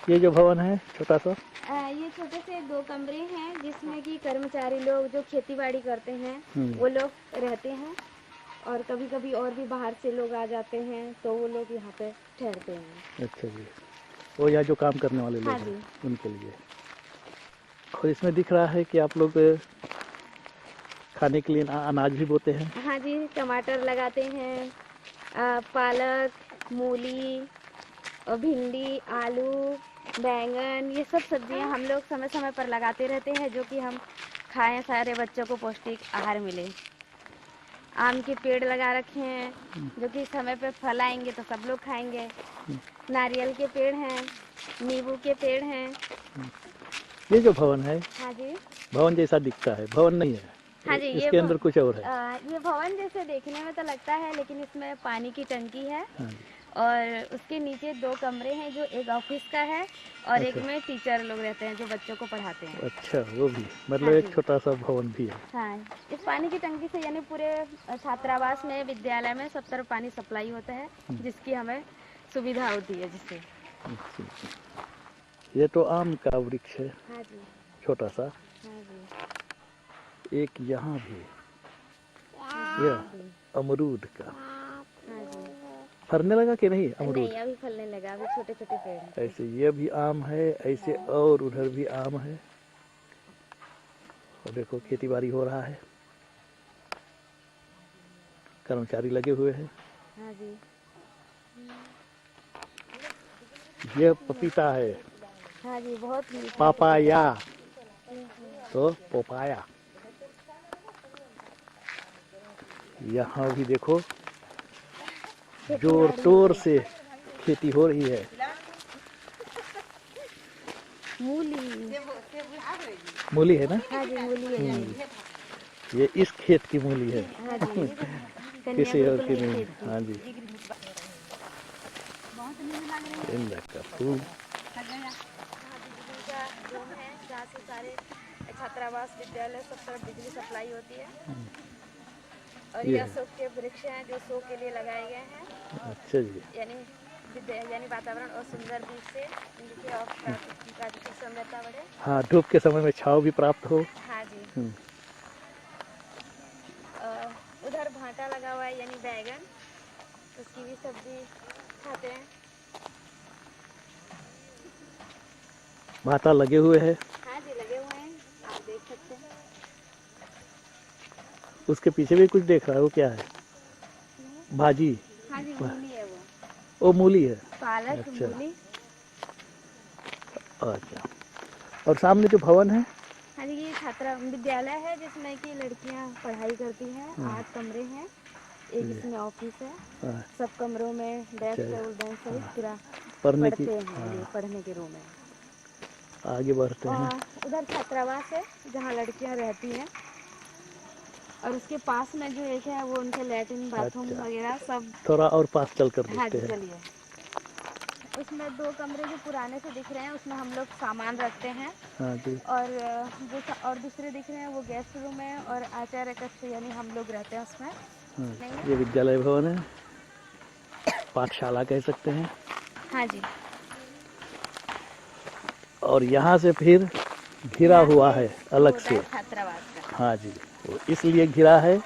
ये जो भवन है छोटा सा, ये छोटे से 2 कमरे हैं जिसमें कि कर्मचारी लोग जो खेती-बाड़ी करते हैं वो लोग रहते हैं, और कभी कभी और भी बाहर से लोग आ जाते हैं तो वो लोग यहाँ पे ठहरते हैं। अच्छा जी, वो यहाँ जो काम करने वाले लोग हाँ हैं उनके लिए। और इसमें दिख रहा है कि आप लोग खाने के लिए अनाज भी बोते हैं। हाँ जी, टमाटर लगाते हैं, पालक, मूली और भिंडी, आलू, बैंगन, ये सब सब्जियां हम लोग समय समय पर लगाते रहते हैं, जो कि हम खाएं, सारे बच्चों को पौष्टिक आहार मिले। आम के पेड़ लगा रखे हैं, जो कि समय पे फल आएंगे तो सब लोग खाएंगे। नारियल के पेड़ हैं, नींबू के पेड़ हैं। ये जो भवन है, हाँ जी, भवन जैसा दिखता है, भवन नहीं है। हाँ जी, इसके अंदर कुछ और है। ये भवन जैसे देखने में तो लगता है, लेकिन इसमें पानी की टंकी है। हाँ। और उसके नीचे 2 कमरे हैं, जो एक ऑफिस का है और अच्छा। एक में टीचर लोग रहते हैं जो बच्चों को पढ़ाते हैं। अच्छा, वो भी मतलब हाँ एक जी। छोटा सा भवन भी है। हाँ, इस पानी की टंकी से यानी पूरे छात्रावास में, विद्यालय में सब तरफ पानी सप्लाई होता है, जिसकी हमें सुविधा होती है जिससे। अच्छा। ये तो आम का वृक्ष है। हाँ जी, छोटा सा। हाँ जी, एक यहाँ भी, यह अमरूद का हाँ जी। फरने लगा कि नहीं अमरूद? नहीं, अभी फलने लगा, अभी छोटे छोटे पेड़ हैं। ऐसे ये भी आम है, ऐसे और उधर भी आम है। और देखो खेती बाड़ी हो रहा है, कर्मचारी लगे हुए हैं। हाँ जी, ये पपीता है, हाँ जी, बहुत मीठा पापाया, तो पोपाया। यहाँ भी देखो जोर तोर से खेती हो रही है। मूली, मूली है ना? हाँ जी, मूली है ये। ये इस खेत की मूली है। हाँ जी, किसी और की कन्याकुमारी नहीं। खेत की। हाँ जी, गेंदा का फूल। रूम है जहाँ से सारे छात्रावास, विद्यालय सब तरफ बिजली सप्लाई होती है। और ये ये अशोक के वृक्ष हैं जो शो के लिए लगाए गए हैं, अच्छा जी। यानी वातावरण और सुंदर भी से इनकी और प्राकृतिक सौंदर्यता बढ़े। हाँ, धूप के समय में छांव भी प्राप्त हो। हाँ जी। उधर भाटा लगा हुआ है, यानी बैगन, उसकी भी सब्जी खाते हैं। भाटा लगे हुए हैं। हाँ जी, लगे हुए हैं, आप देख सकते हैं। उसके पीछे भी कुछ देख रहा है, वो क्या है? भाजी। हाँ जी, मूली है वो। वो मूली है। पालक, अच्छा। मूली। अच्छा, और सामने जो भवन है? हाँ जी, ये छात्रा विद्यालय है जिसमें कि लड़कियां पढ़ाई करती हैं। 8 कमरे हैं, एक इसमें ऑफिस है। हाँ। सब कमरों में डेस्क अच्छा। और बेंच सहित पूरा पढ़ने की। पढ़ते हैं। हाँ। ये पढ़ने के रूम है। आगे बढ़ते हैं। और उधर छात्रावास है जहाँ लड़कियां रहती हैं, और उसके पास में जो एक है वो उनके लैट्रिन, बाथरूम अच्छा। वगैरह सब। थोड़ा और पास चल कर हाँ देखते जी, हैं। चलिए। उसमें 2 कमरे जो पुराने से दिख रहे हैं, उसमें हम लोग सामान रखते हैं। हाँ जी। और और दूसरे दिख रहे हैं वो गेस्ट रूम है और आचार्य कक्ष, यानी हम लोग रहते हैं उसमें। हाँ, ये विद्यालय भवन है, पाठशाला कह सकते हैं। हाँ जी। और यहाँ से फिर घिरा हुआ है अलग से। छात्रावास का। हाँ जी, वो इसलिए घिरा है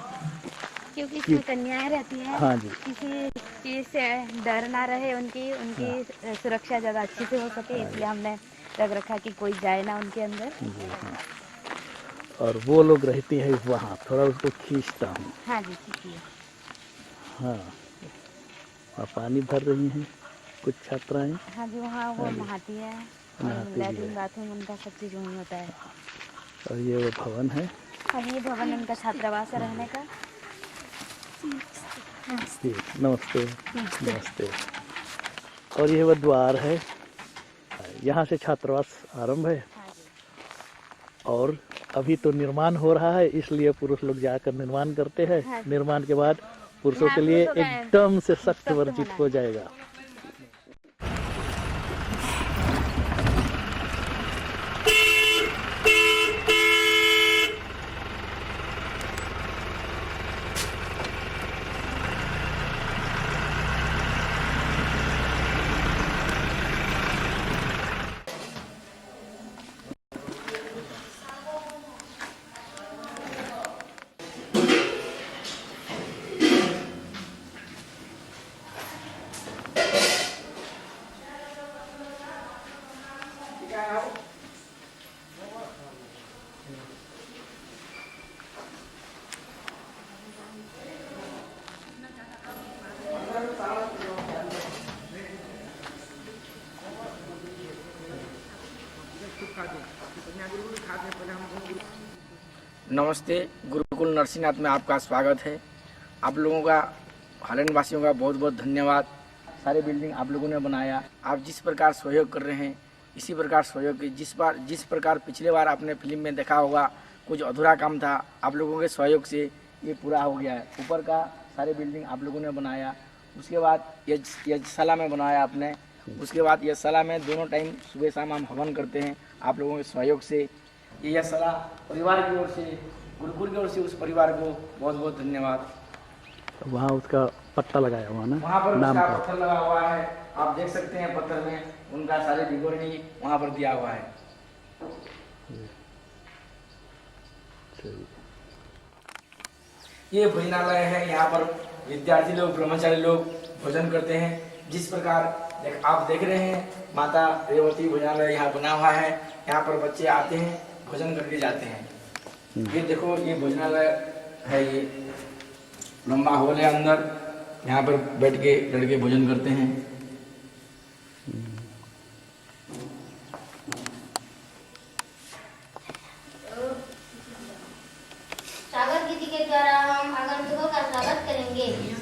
क्योंकि इसमें कन्याएं रहती हैं। हाँ जी। किसी चीज से डर ना रहे, उनकी सुरक्षा ज़्यादा अच्छी से हो सके, इसलिए हमने रख रखा कि कोई जाए ना उनके अंदर। जी हाँ। और वो लोग रहती है वहाँ, थोड़ा उसको खींचता हूँ। हाँ जी, खींचिए। हाँ, और पानी भर रही हैं कुछ छात्राएं। हाँ जी, वहाँ वो हाँ जी। नहाती है, नहाती भी लैट्रिन है। बाथरूम उनका सब चीज़ वहीं होता है। और ये वो भवन है। हाँ, ये भवन उनका छात्रावास है रहने का। जी, नमस्ते। नमस्ते। और ये वो द्वार है, यहाँ से छात्रावास आरंभ है। और अभी तो निर्माण हो रहा है, इसलिए पुरुष लोग जाकर निर्माण करते हैं। हाँ। निर्माण के बाद पुरुषों के लिए एकदम से सख्त वर्जित हो जाएगा। नमस्ते, गुरुकुल नरसिंहनाथ में आपका स्वागत है। आप लोगों का, हालैंड वासियों का बहुत बहुत धन्यवाद। सारे बिल्डिंग आप लोगों ने बनाया। आप जिस प्रकार सहयोग कर रहे हैं, इसी प्रकार सहयोग जिस प्रकार पिछले बार आपने फिल्म में देखा होगा कुछ अधूरा काम था, आप लोगों के सहयोग से ये पूरा हो गया है। ऊपर का सारे बिल्डिंग आप लोगों ने बनाया। उसके बाद यज्ञशाला में बनाया आपने। उसके बाद यज्ञशाला में दोनों टाइम सुबह शाम हम हवन करते हैं आप लोगों के सहयोग से। ये यज्ञशाला परिवार की ओर से, गुरुकुल की ओर से उस परिवार को बहुत बहुत धन्यवाद। वहाँ उसका पट्टा लगाया हुआ ना, वहाँ पर नाम उसका का। पत्थर लगा हुआ है, आप देख सकते हैं पत्थर में उनका सारे विवरणी वहाँ पर दिया हुआ है। ये भोजनालय है, यहाँ पर विद्यार्थी लोग, ब्रह्मचारी लोग भोजन करते हैं। जिस प्रकार आप देख रहे हैं, माता रेवती भोजनालय यहाँ बना हुआ है। यहाँ पर बच्चे आते हैं, भोजन करके जाते हैं। ये देखो, ये भोजनालय है, ये लंबा हॉल है अंदर। यहाँ पर बैठ के लड़के भोजन करते हैं। सागर गीति के द्वारा हम आगंतुकों का स्वागत करेंगे।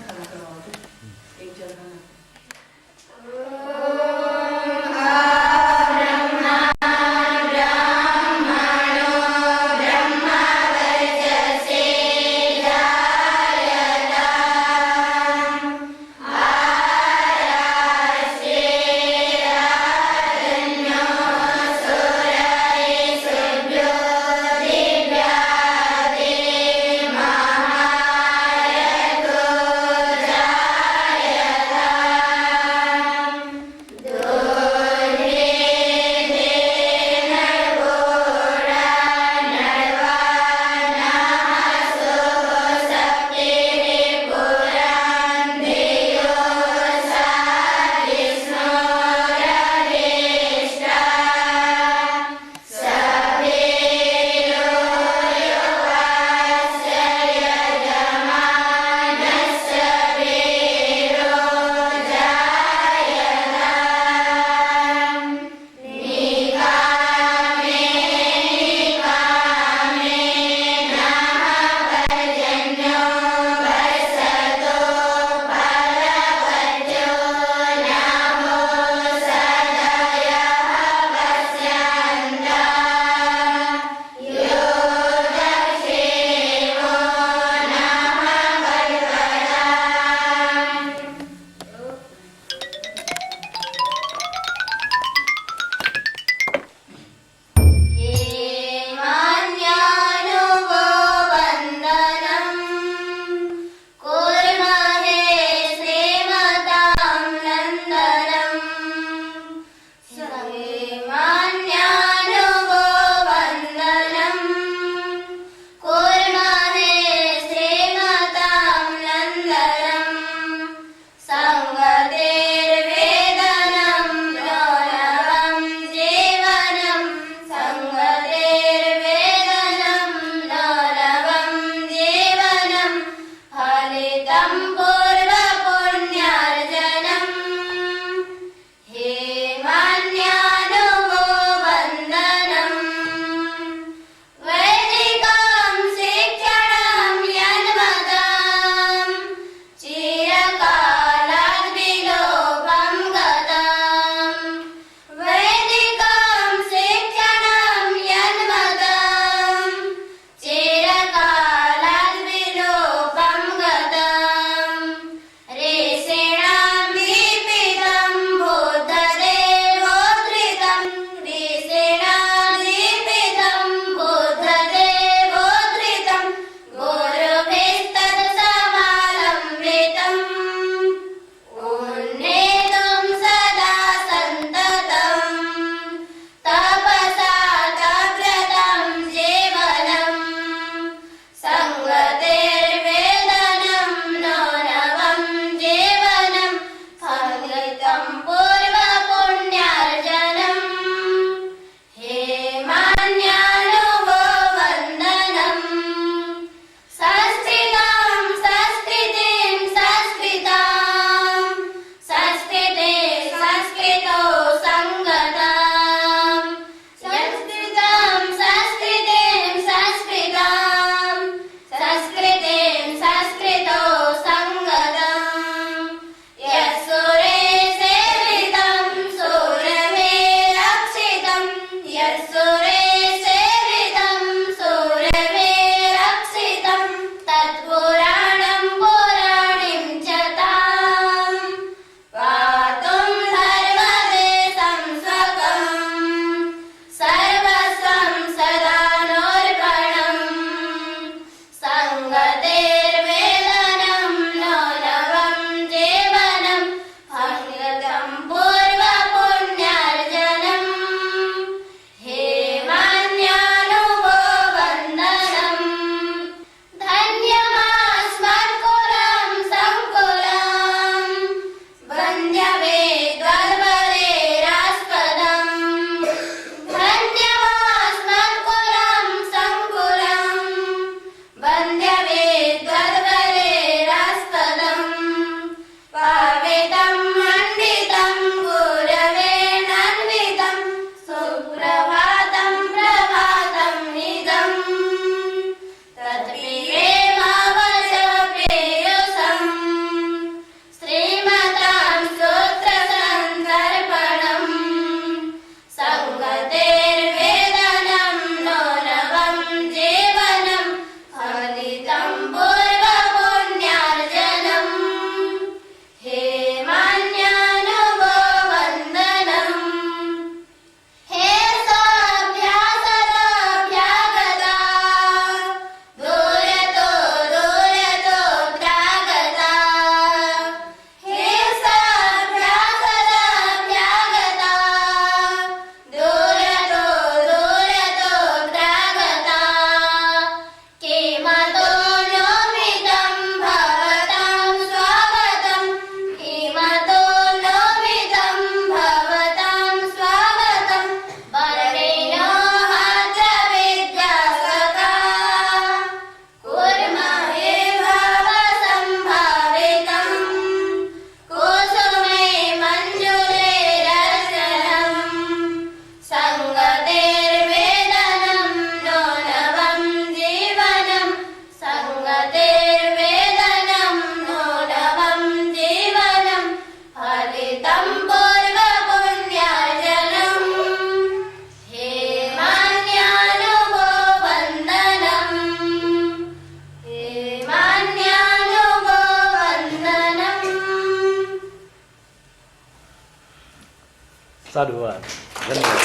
साधुवाद। धन्यवाद।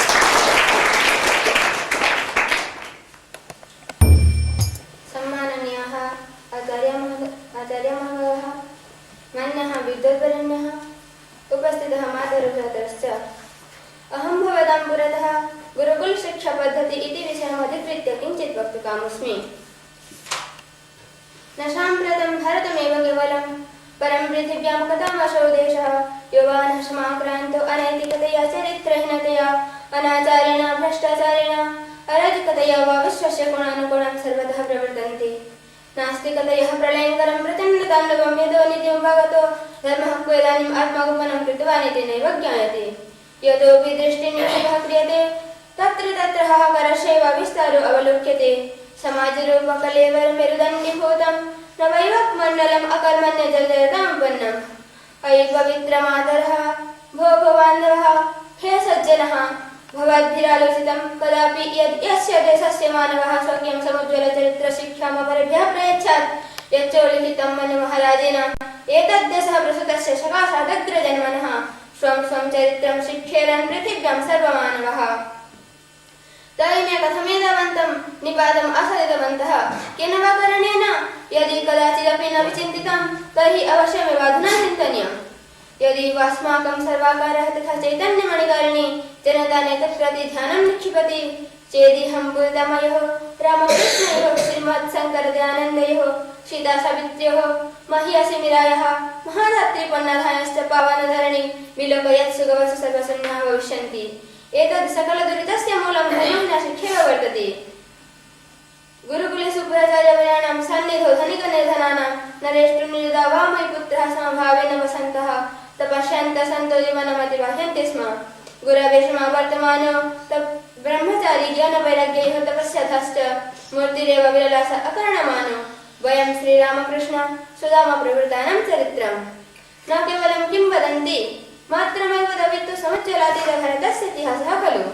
सम्माननीयः आचार्यमहोदयः, मान्यः विद्वद्वरेण्यः, उपस्थितः मातृभ्रातरश्च, अहं भवतां पुरतः गुरुकुलशिक्षापद्धति इति विषयम् अधिकृत्य किञ्चित् वक्तुकामस्मि। न साम्प्रतं भारतमेव केवलं परं पृथिव्यां कथमसौ देशः युवानः समाक्रान्तो अनैतिकतया चरित्रहीनतया अनाचारेण भ्रष्टाचारेण अराजकतया वा विश्वस्य कोणानुकोणं सर्वतः प्रवर्तन्ते। नास्तिकतयः प्रलयङ्करं प्रचण्डताण्डवं यतो नित्यं भगतो धर्मः क्वेदानीम् आत्मगोपनं कृतवान् इति नैव ज्ञायते। यतो विदृष्टिनिषेधः क्रियते तत्र तत्र हाहाकारस्यैव विस्तारो अवलोक्यते। समाजरूपकलेवरमेरुदण्डीभूतं न वैवक्मण्डलम् अकर्मण्यजलजलतामुपन्नम्। अयि पवित्रमातरः भो बान्धवः, हे सज्जनः, भवद्भिरालोचितं कदापि यद् यस्य देशस्य मानवः स्वकीयं समुज्ज्वलचरित्रशिक्षामपरेभ्यः प्रयच्छात् यच्चोल्लिखितं मनुमहाराजेन एतद्देशः प्रसूतस्य सकाशादग्रजन्मनः स्वं स्वं चरित्रं शिक्षेरन् पृथिव्यां सर्वमानवः। तैमे कथमेतवन्तं निपातम् असलितवन्तः केन वा कारणेन? यदि कदाचिदपि न विचिन्तितं तर्हि अवश्यमेव अधुना चिन्तनीयम्। यदि अस्माकं सर्वाकारः तथा चैतन्यमणिकारिणी जनता नेतृप्रति ध्यानं निक्षिपति चेदिहं बुद्धमयोः रामकृष्णयोः श्रीमत्शङ्करदयानन्दयोः सीतासावित्र्योः मह्यसिमिरायः महाधात्रीपन्नधायश्च पावनधरणी विलोकयत् सुगवसु सर्वशून्याः भविष्यन्ति। एतद् सकलदुरितस्य मूलं धर्महिना शिक्षेव वर्तते। गुरुकुलेषु पुराचार्यवर्याणां सन्निधौ धनिकनिर्धनानां नरेष्टुर्निरुदा वा मयिपुत्रः समभावेन वसन्तः तपस्यन्तः सन्तो जीवनमतिबाह्यन्ते स्म। गुरवेशमा वर्तमानो ब्रह्मचारी ज्ञानवैराग्ययोः तपस्याधश्च मूर्तिरेव विरलास अकर्णमानो। वयं श्रीरामकृष्ण सुदामप्रभृतानां चरित्रं न केवलं किंवदन्ति मात्रमेव तवित्तु समुच्चलातीतभारतस्य इतिहासः खलु।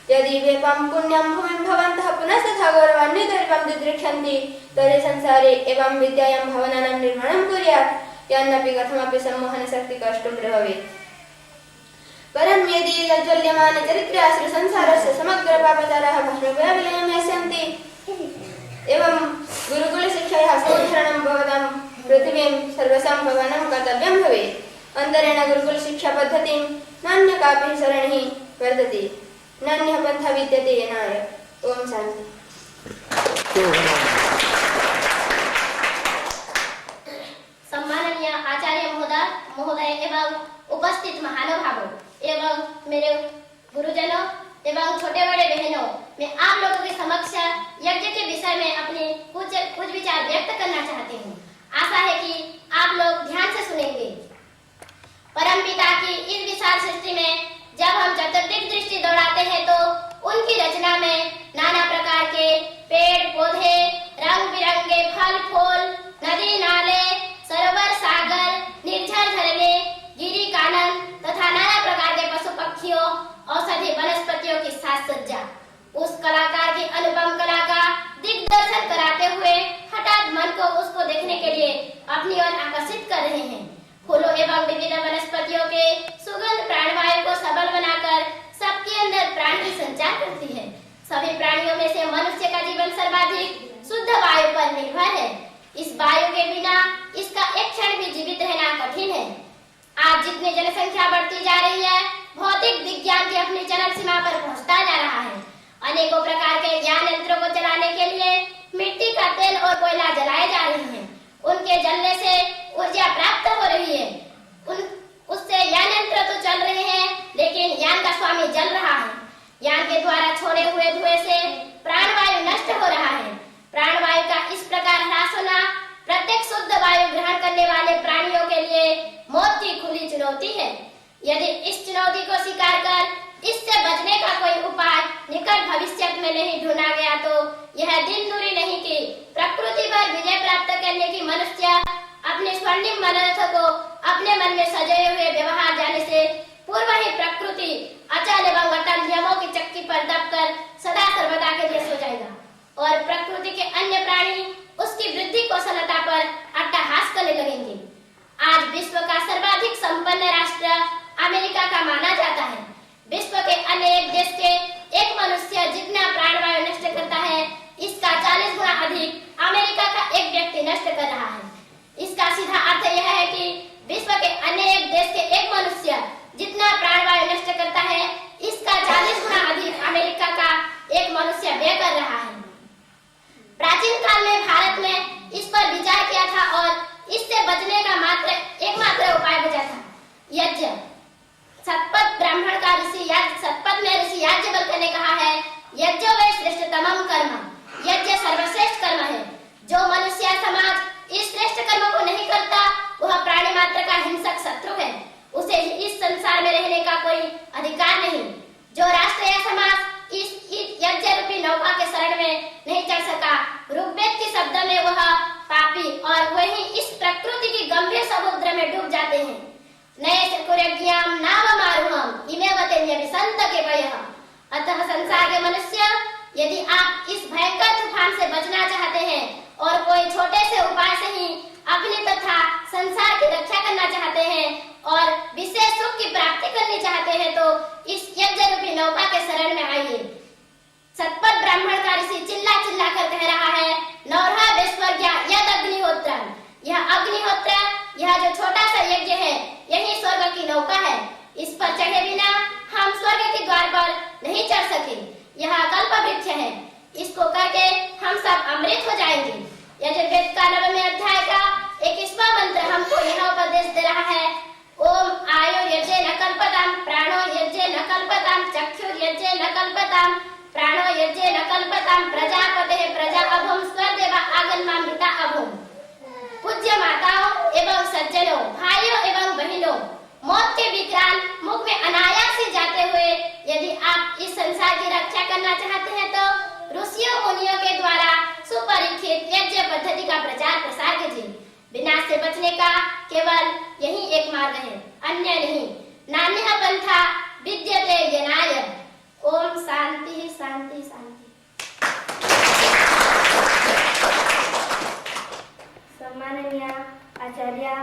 यदि वेपां पुण्यं भूमिं भवन्तः पुनस्तथा गौरवान्वितरूपं दिदृक्षन्ति तर्हि संसारे एवं विद्यायां भावनानां निर्माणं कुर्यात् यान्नपि कथमपि सम्मोहनशक्ति कष्टं प्रभवेत्। परं यदि लज्ज्वल्यमानचरित्रे संसारस्य समग्र पापचाराः भस्मया विलयं यास्यन्ति एवं गुरुकुलशिक्षायाः समुद्धरणं भवतां पृथिवीं सर्वसां भवनं कर्तव्यं भवेत्। अन्तरेण गुरुकुलशिक्षापद्धतिं नान्य कापि सरणिः वर्तते, नान्यः पन्था विद्यते येनाय। ओम शान्ति। सम्माननीय आचार्य महोदय एवं उपस्थित महानुभावों एवं मेरे गुरुजनों एवं छोटे बड़े बहनों, मैं आप लोगों के समक्ष यज्ञ के विषय में अपने कुछ विचार व्यक्त करना चाहती हूँ। आशा है कि आप लोग ध्यान से सुनेंगे। परमपिता की इस विशाल सृष्टि में जब हम चतुर्दिक दृष्टि दौड़ाते हैं तो उनकी रचना में नाना प्रकार के पेड़ पौधे, रंग बिरंगे फल फूल, नदी नाले, सरोवर सागर, निर्झर झरने, गिरी कानन तथा नाना प्रकार के पशु पक्षियों, औषधि वनस्पतियों की साज सज्जा उस कलाकार की अनुपम कला का दिग्दर्शन कराते हुए हठात मन को उसको देखने के लिए अपनी ओर आकर्षित कर रहे हैं। फूलों एवं विभिन्न वनस्पतियों के सुगंध प्राणवायु को सबल बनाकर सबके अंदर प्राण की संचार करती है। सभी प्राणियों में से मनुष्य का जीवन सर्वाधिक शुद्ध वायु पर निर्भर है। इस वायु के बिना इसका एक क्षण भी जीवित रहना कठिन है। आज जितनी जनसंख्या बढ़ती जा रही है, भौतिक विज्ञान की अपनी चरम सीमा पर पहुंचता जा रहा है। अनेकों प्रकार के ज्ञान यंत्रों को चलाने के लिए मिट्टी का तेल और कोयला जलाए जा रहे हैं। उनके जलने से ऊर्जा प्राप्त हो रही है। उससे यान यंत्र तो चल रहे हैं, लेकिन यान का स्वामी जल रहा है। यान के द्वारा छोड़े हुए धुएं से प्राणवायु नष्ट हो रहा है। प्राणवायु का इस प्रकार ह्रास होना प्रत्येक शुद्ध वायु ग्रहण करने वाले प्राणियों के लिए मौत की खुली चुनौती है। यदि इस चुनौती को स्वीकार कर इससे बचने का कोई उपाय निकट भविष्य में नहीं ढूंढा गया तो यह दिन दूरी नहीं कि प्रकृति पर विजय प्राप्त करने की मनुष्य अपने स्वर्णिम मनोरथ को अपने मन में सजे हुए व्यवहार जाने से पूर्व ही प्रकृति अचल एवं अटल नियमों की चक्की पर दबकर सदा सर्वदा के लिए सो जाएगा और प्रकृति के अन्य प्राणी उसकी वृद्धि कौशलता पर अट्टहास करने लगेंगे। आज विश्व का सर्वाधिक संपन्न राष्ट्र अमेरिका का माना जाता है, विश्व के अन्य एक देश के एक मनुष्य जितना प्राणवायु नष्ट करता है, इसका 40 गुना अधिक अमेरिका का एक व्यक्ति नष्ट कर रहा है। इसका सीधा अर्थ यह है कि विश्व के अन्य एक देश के एक मनुष्य जितना प्राणवायु नष्ट करता है, इसका 40 गुना अधिक अमेरिका का एक मनुष्य व्यय कर रहा है। प्राचीन काल में भारत ने इस पर विचार किया था और इससे बचने का एकमात्र उपाय बचा था यज्ञ। सतपथ ब्राह्मण का सतपथ में ऋषि याज्ञवल्क्य ने कहा है, यज्ञ वे श्रेष्ठतमम कर्म, यज्ञ सर्वश्रेष्ठ कर्म है। जो मनुष्य समाज इस श्रेष्ठ कर्म को नहीं करता, वह प्राणी मात्र का हिंसक शत्रु है। उसे इस संसार में रहने का कोई अधिकार नहीं। जो राष्ट्र या समाज इस यज्ञ रूपी नौका के शरण में नहीं चढ़ सका, ऋग्वेद के शब्द में वह पापी और वही इस प्रकृति की गंभीर समुद्र में डूब जाते हैं। नए कुरज्ञाम नाम मारुहम इमेवते न्यभिसंत के वयः। अतः संसार के मनुष्य, यदि आप इस भयंकर तूफान से बचना चाहते हैं और कोई छोटे से उपाय से ही अपनी तथा संसार की रक्षा करना चाहते हैं और विशेष सुख की प्राप्ति करनी चाहते हैं, तो इस यज्ञ रूपी नौका के शरण में आइए। सतपथ ब्राह्मण का ऋषि चिल्ला चिल्ला कर कह रहा है, नौरहा विश्वर्ग्या यद अग्निहोत्रम। यह अग्निहोत्र, यह जो छोटा सा यज्ञ है, यही स्वर्ग की नौका है। इस पर चढ़े बिना हम स्वर्ग के द्वार पर नहीं चढ़ सके। यह कल्प वृक्ष है, इसको करके हम सब अमृत हो जाएंगे। यजुर्वेद का 9वें अध्याय का 21वां मंत्र हमको यह उपदेश दे रहा है, ओम आयो यज्ञे न कल्पताम, प्राणो यज्ञे न कल्पताम, चक्षुर यज्ञे न कल्पताम, प्राणो यज्ञे न कल्पताम, प्रजापते प्रजा अभुम, स्वदेवा आगन्मामृता अभुम। पूज्य माताओं एवं सज्जनों, भाइयों एवं बहनों, मौत के विक्रांत मुख में अनायास ही जाते हुए यदि आप इस संसार की रक्षा करना चाहते हैं, तो ऋषियों मुनियों के द्वारा सुपरीक्षित यज्ञ पद्धति का प्रचार प्रसार कीजिए। विनाश से बचने का केवल यही एक मार्ग है, अन्य नहीं। नान्यः पंथा विद्यते येनाय। ओम शांति शांति शांति। सम्माननीय आचार्य,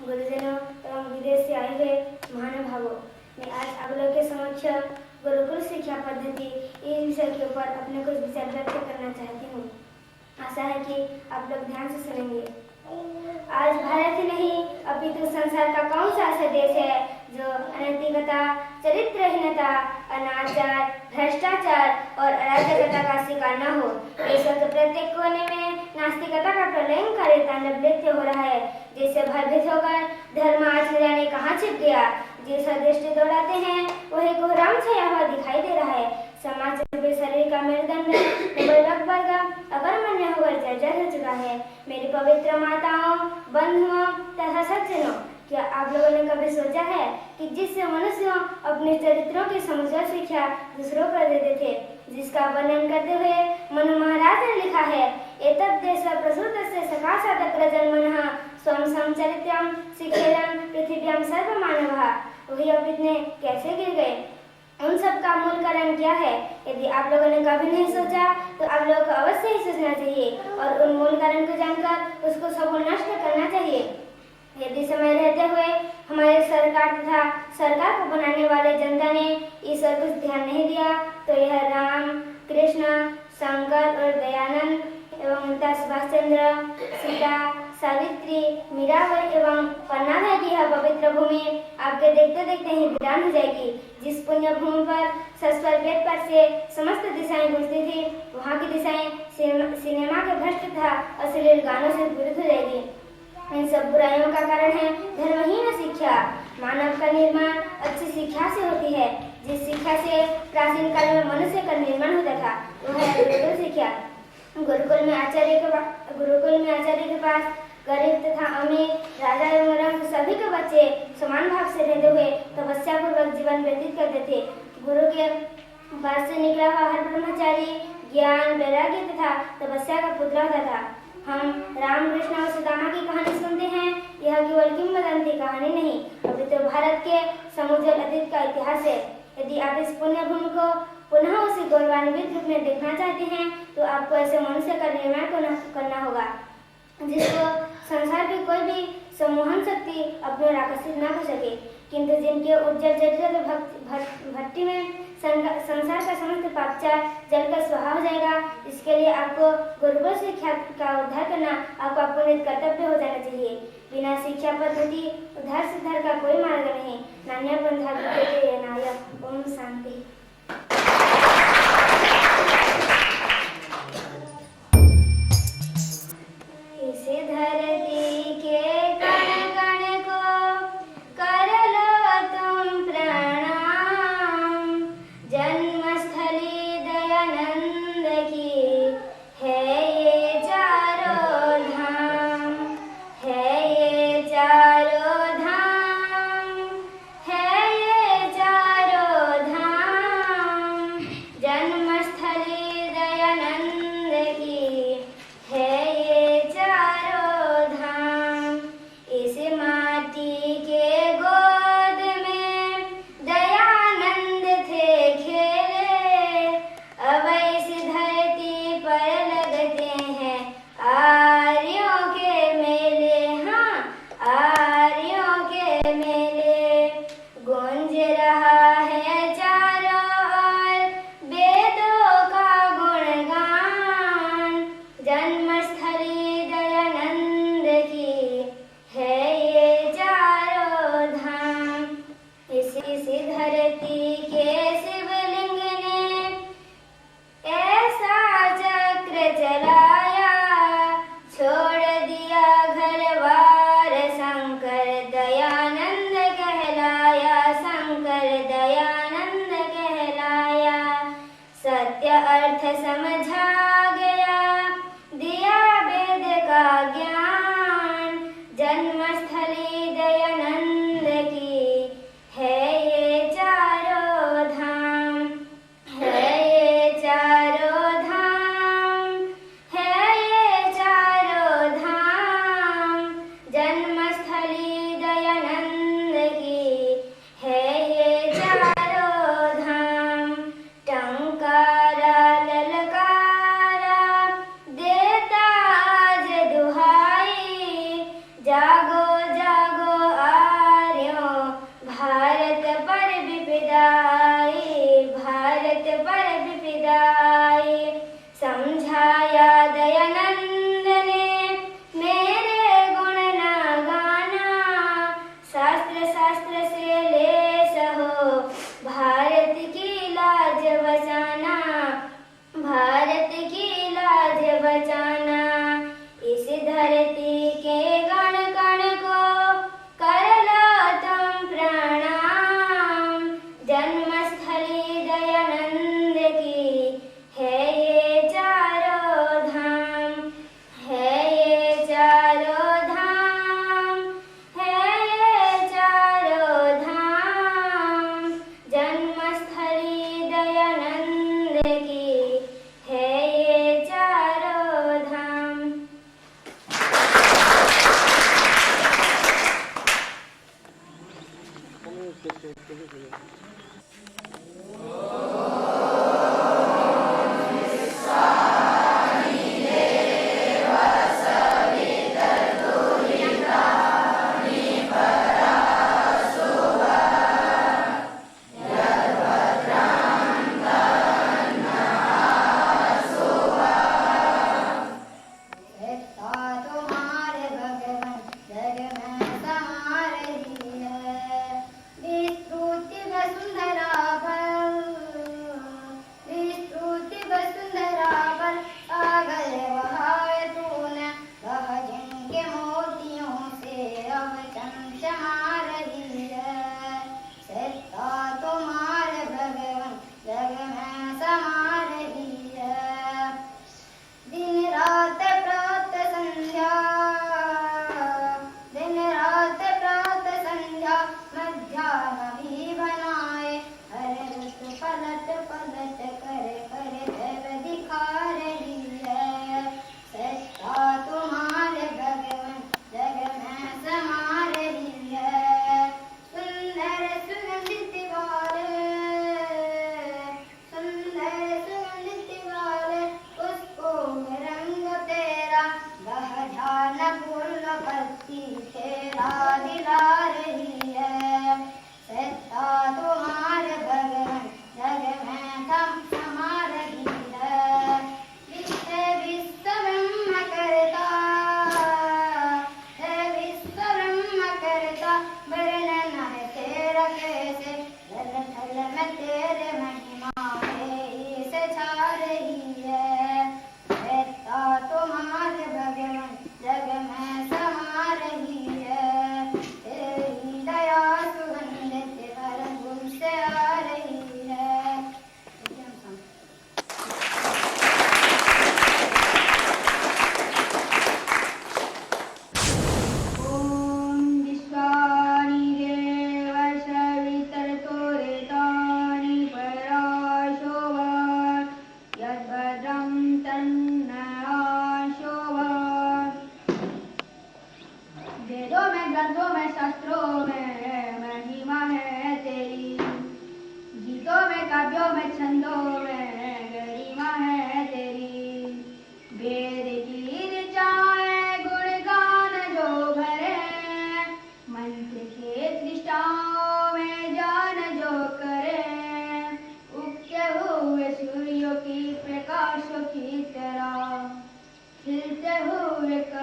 गुरुजनों एवं विदेश से आए हुए महानुभावों, मैं आज आप लोग के समक्ष गुरुकुल शिक्षा पद्धति इस विषय के ऊपर अपने कुछ विचार व्यक्त करना चाहती हूँ। आशा है कि आप लोग ध्यान से सुनेंगे। आज भारत ही नहीं अपितु संसार का कौन सा ऐसा देश है जो अनैतिकता, चरित्रहीनता, अनाचार, भ्रष्टाचार और अराजकता का शिकार न हो। देशों के प्रत्येक कोने में नास्तिकता का प्रलयंकारी तांडव नृत्य हो रहा है। जैसे भयभीत होकर धर्म आज न जाने कहाँ छिप गया। जैसा दृष्टि दौड़ाते हैं वही कोहराम छाया हुआ दिखाई दे रहा है। समाज रूपी शरीर का मेरुदंड वर्ग अकर्मण्य होकर जर्जर हो चुका है। मेरी पवित्र माताओं, बंधुओं तथा सज्जनों, क्या आप लोगों ने कभी सोचा है कि जिससे मनुष्य अपने चरित्रों की समुचित शिक्षा दूसरों को देते थे, जिसका वर्णन करते हुए मनु महाराज ने लिखा है, एतद् देश प्रसृतस्य सकाशात् जन्मनः स्वं समचरित्रं शिक्षेरं पृथिव्यां सर्वमानवः। वही अब इतने कैसे गिर गए? उन सब का मूल कारण क्या है? यदि आप लोगों ने कभी नहीं सोचा तो आप लोगों को अवश्य ही सोचना चाहिए और उन मूल कारण को जानकर उसको समूल नष्ट करना चाहिए। यदि समय रहते हुए हमारे सरकार तथा सरकार को बनाने वाले जनता ने इस पर कुछ ध्यान नहीं दिया, तो यह राम, कृष्ण, शंकर और दयानंद एवं नेता सुभाष चंद्र, सीता, सावित्री, मीराबाई एवं पन्नालाल की यह पवित्र भूमि आपके देखते देखते ही वीरान हो जाएगी। जिस पुण्य भूमि पर सस्वर वेद पर से समस्त दिशाएं गूंजती थी, वहाँ की दिशाएं सिनेमा के भ्रष्ट तथा अश्लील गानों से पूरित हो जाएगी। इन सब बुराइयों का कारण है धर्महीन शिक्षा। मानव का निर्माण अच्छी शिक्षा से होती है। जिस शिक्षा से प्राचीन काल में मनुष्य का निर्माण होता था, वह है गुरुकुल शिक्षा। गुरुकुल में आचार्य के पास गरीब तथा अमीर, राजा एवं रंग सभी के बच्चे समान भाव से रहते हुए तपस्या पूर्वक जीवन व्यतीत करते थे। गुरु के पास से निकला हुआ हर ब्रह्मचारी ज्ञान, वैराग्य तथा तपस्या का पुत्र होता था। हम राम, कृष्ण और सुदामा की कहानी सुनते हैं। यह केवल किंवदंती कहानी नहीं, अभी तो भारत के समुज्जवल अतीत का इतिहास है। यदि आप इस पुण्य भूमि को पुनः उसी गौरवान्वित रूप में देखना चाहते हैं, तो आपको ऐसे मनुष्य का निर्माण करना होगा जिसको संसार की कोई भी सम्मोहन शक्ति अपनी ओर आकर्षित न कर सके, किंतु जिनके उज्जवल जल भट्टी में संसार का समस्त पापचार जलकर स्वाहा हो जाएगा। इसके लिए आपको गुरुकुल शिक्षा का उद्धार करना आपका पुनित कर्तव्य हो जाना चाहिए। बिना शिक्षा पद्धति उद्धार सिद्धार का कोई मार्ग नहीं। नान्य बंधा विद्यते नाय। ओम शांति। इस धरती के कण कण को कर लो तुम प्रणाम। जन्मस्थली दयानंद की है ये चारों धाम, है ये चारों धाम, है ये चारों धाम।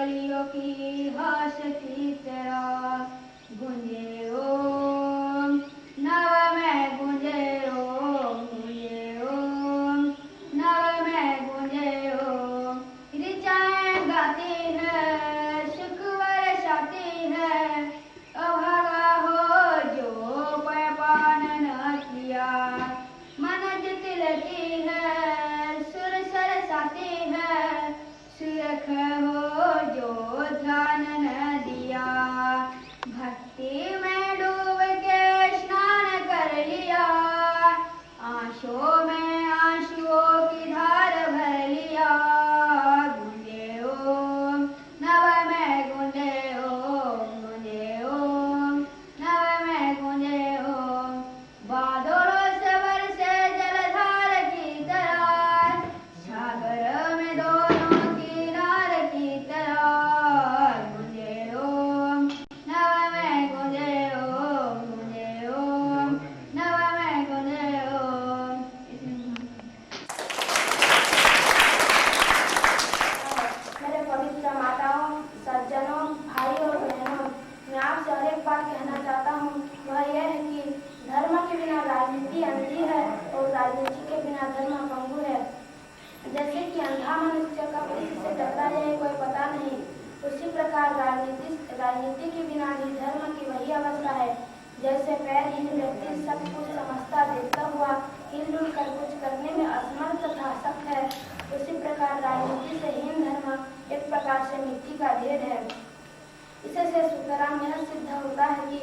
कलियों की हर्ष की तरह गूंजे ओम नव में गूंजे ओम नव में गूंजे ओम ऋचाएं गाती है सुख बरसाती है अभागा हो जो पान न किया मन जितलती है सुर सरसाती है सुरख हो जो ध्यान न दिया भक्ति में डूब के स्नान कर लिया आंसुओं में आंसुओं की धार भर लिया गूंजे ओम नव में गूंजे ओम नव में गूंजे ओम बादलों से बरसे जलधार की तरह सागर में दोनों किनार की तरह गूंजे ओम नव में गूंजे ओम नव में गूंजे ओम। मेरे पवित्र माताओं, सज्जनों, भाइयों और बहनों, मैं आपसे और एक बात कहना चाहता हूँ। वह यह है कि धर्म के बिना राजनीति अंधी है और राजनीति के बिना धर्म पंगु है। जैसे कि अंधा मनुष्य का किसी से टकरा जाए कोई पता नहीं, उसी प्रकार राजनीति के बिना भी धर्म की वही अवस्था है। जैसे पैरहीन व्यक्ति सब कुछ समझता देखता हुआ हिलजुल कर कुछ करने में असमर्थ तथा अशक्त है, उसी प्रकार राजनीति से हीन धर्म एक प्रकार से मिट्टी का ढेर है। इससे सुतराम यह सिद्ध होता है कि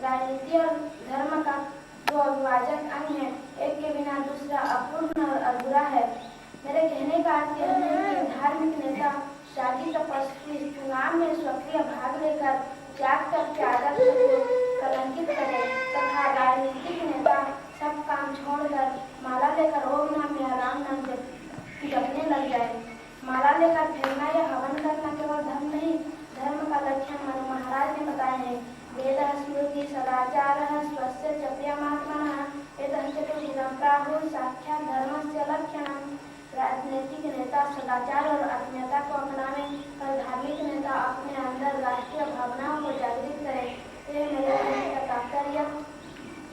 राजनीति और धर्म का जो अविभाजक अंग है, एक के बिना दूसरा अपूर्ण और अधूरा है। मेरे कहने का अर्थ यह है कि धार्मिक नेता शादी तपस्वी चुनाव में सक्रिय भाग लेकर त्याग करके आदर्श को कलंकित करे तथा राजनीतिक नेता सब काम छोड़कर माला लेकर ओम नाम या राम नाम जपने लग जाए। माला लेकर फिरना या हवन करना केवल धर्म नहीं, धर्म का लक्षण मनु महाराज ने बताए हैं। वेद स्मृति सदाचार स्वस्य चप्यमात्मनः एतत् चतुर्विधं प्राहुः साक्षात् धर्मस्य लक्षणम्। राजनीतिक नेता सदाचार और आत्मीयता को अपनावे और धार्मिक नेता अपने अंदर राष्ट्रीय भावनाओं को जागृत करे। ये मेरे कहने का तात्पर्य।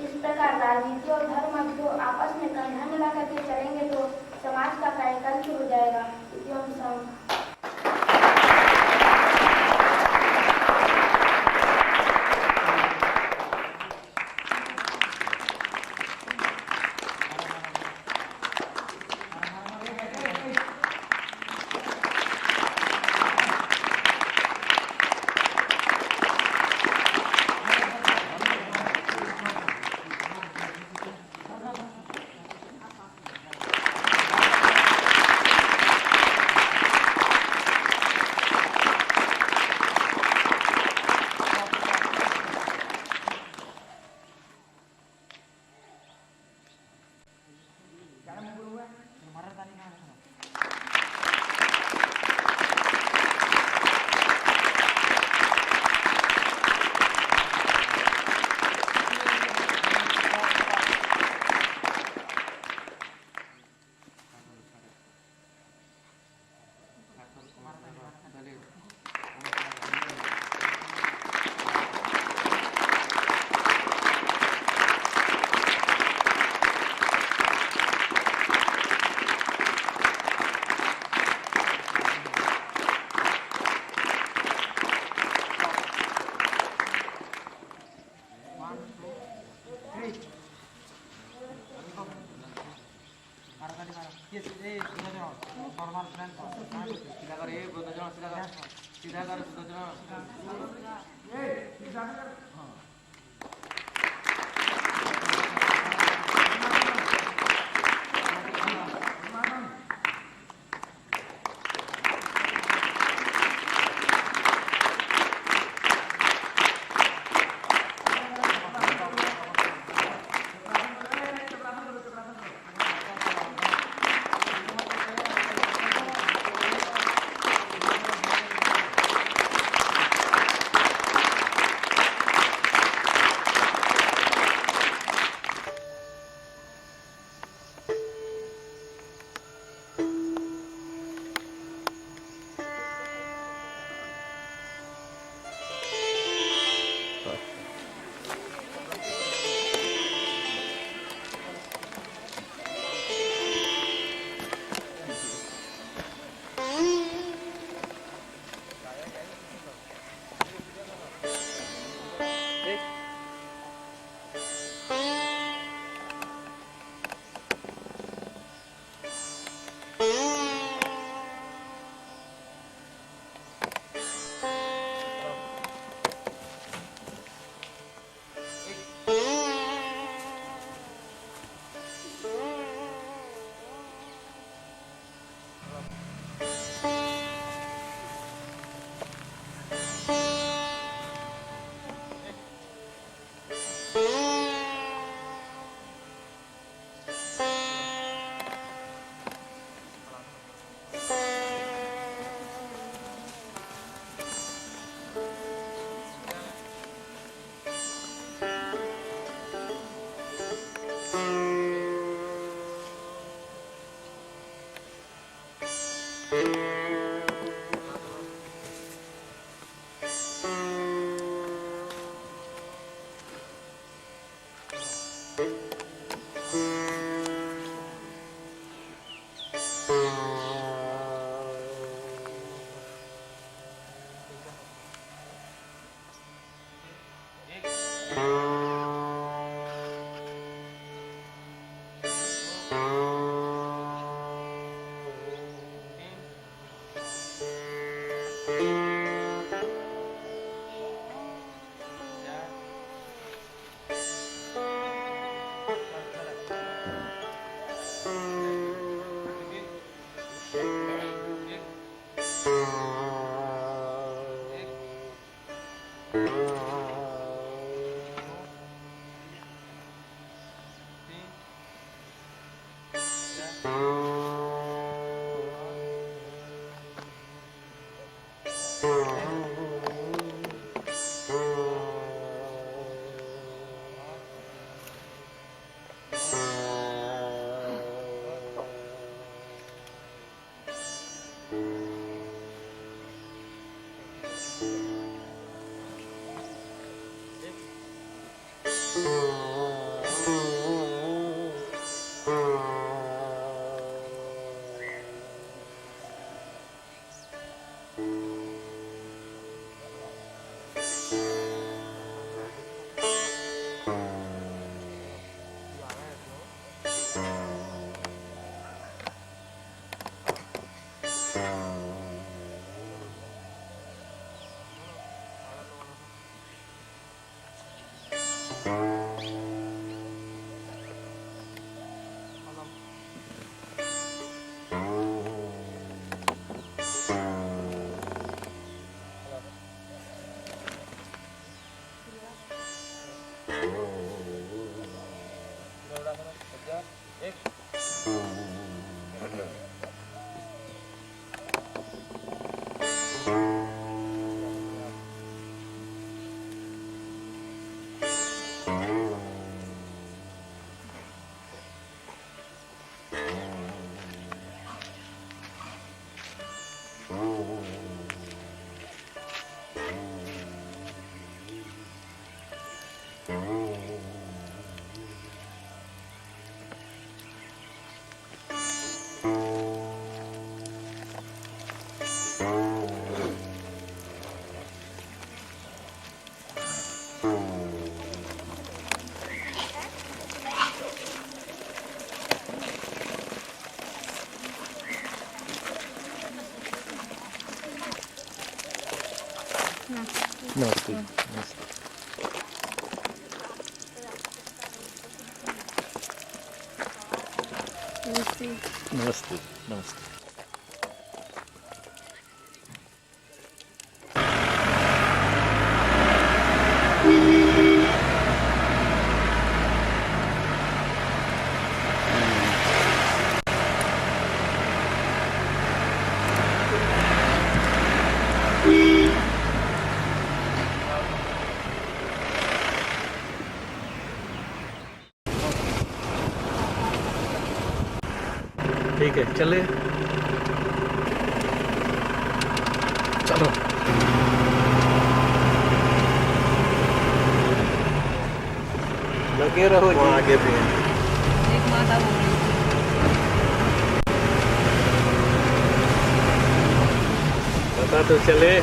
इस प्रकार राजनीति और धर्म जो आपस में कंधा मिला करके चलेंगे तो समाज का कायाकल्प हो जाएगा। इतिम सम। नमस्ते नमस्ते। नमस्ते नमस्ते। ठीक है चले चलो। लगे रहो आगे भी एक माता पता तो चले।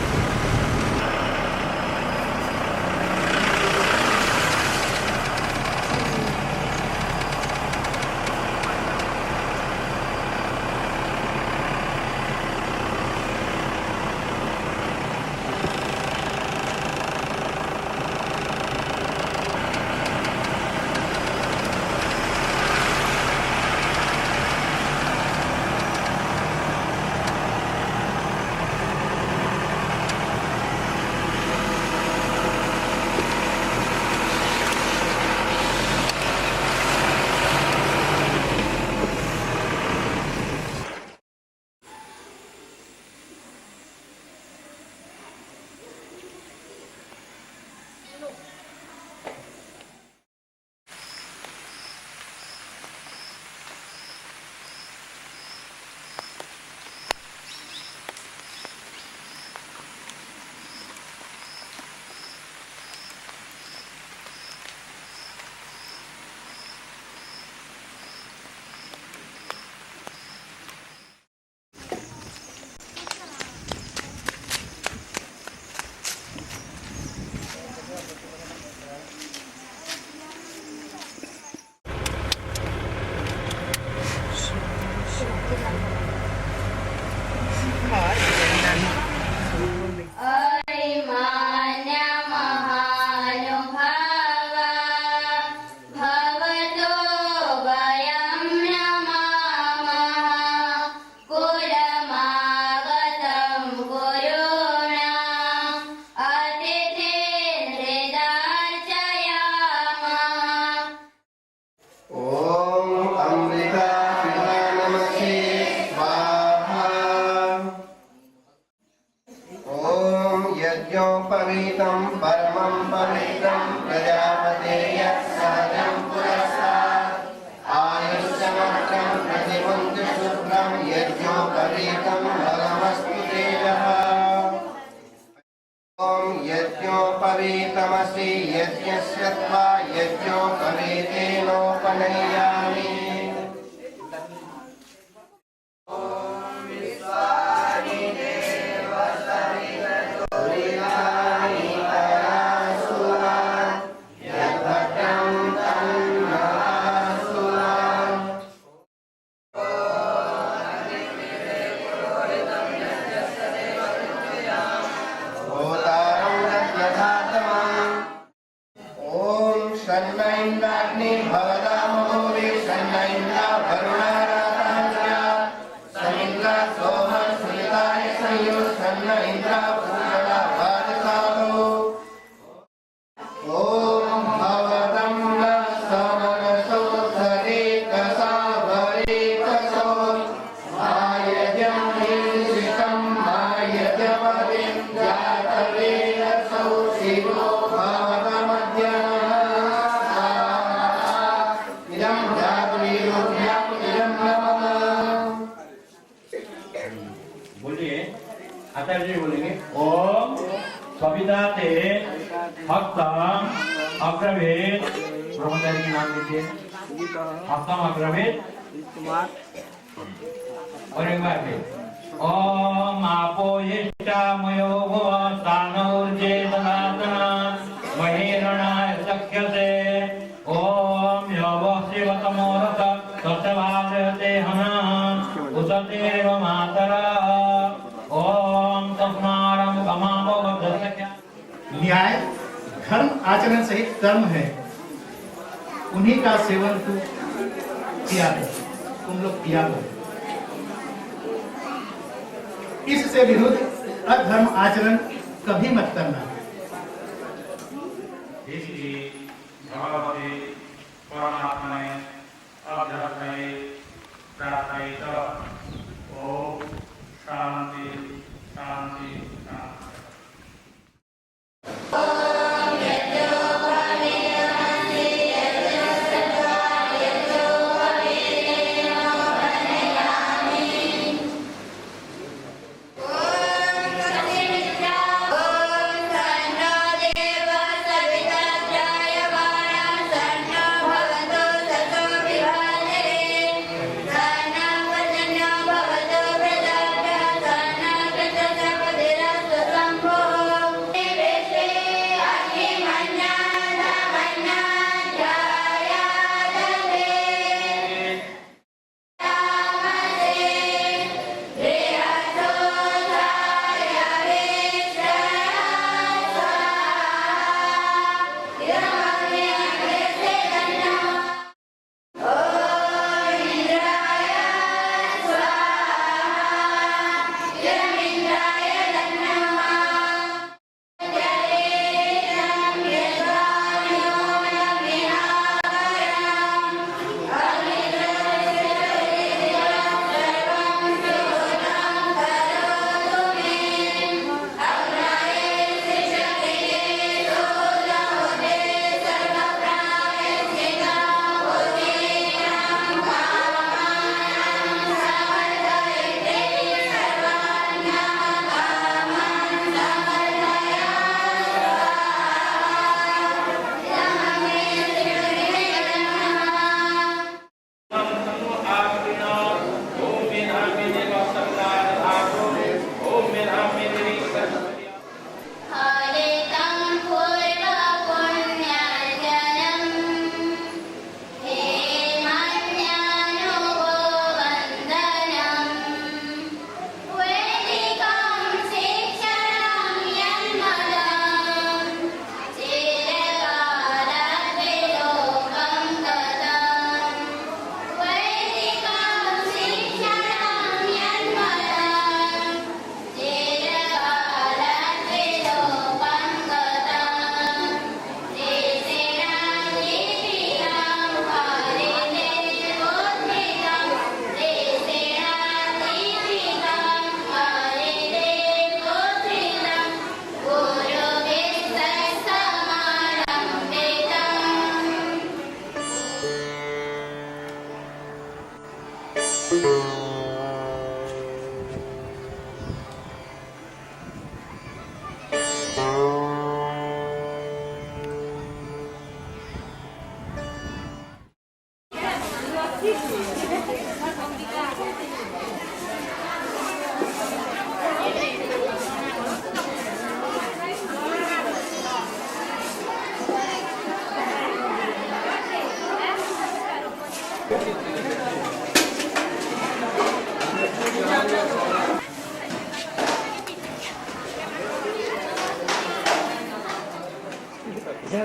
यज्ञोपवीतं परमं पवित्रं प्रजापते यत्सहजं पुरस्तात् आयुष्यमत्रं प्रतिमुञ्च शुभ्रं यज्ञोपवीतं फलमस्तु तेजः। ॐ यज्ञोपवीतमसि यज्ञस्य त्वा यज्ञोपवीतेनोपनय्यामि। आचार्य जी बोलेंगे ओम सविता ते हक्तम अग्रवेद ब्रह्मचारी के नाम लीजिए हक्तम अग्रवेद और एक बार फिर ओम आपो यष्टामयो भव स्थानोर्जे तदातना महेरणाय सख्यसे ओम यवशिवतमोरथ तस्वादते हना उततेव मातरा ओम तस्मारं कमामो वदस्य। न्याय धर्म आचरण सहित कर्म है, उन्हीं का सेवन तू किया कर, तुम लोग किया करो। इससे विरुद्ध अधर्म आचरण कभी मत करना। इसलिए भगवते परमात्मने अध्यात्मे प्रार्थये च ओम शांति शांति शांति। Sana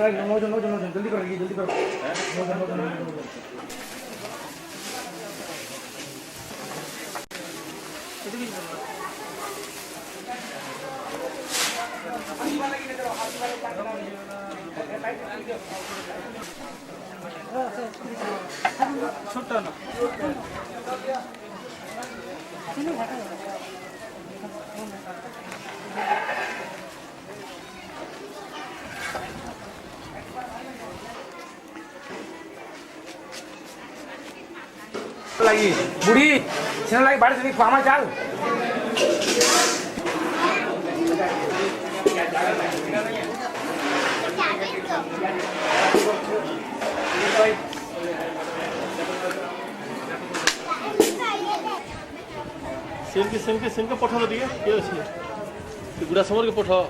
जल्दी करो जल्दी करो छोटा ना lagi Budi sini lagi pada sini paham aja same के पठालो दिए ये अछि गुड़ा समर के पठाओ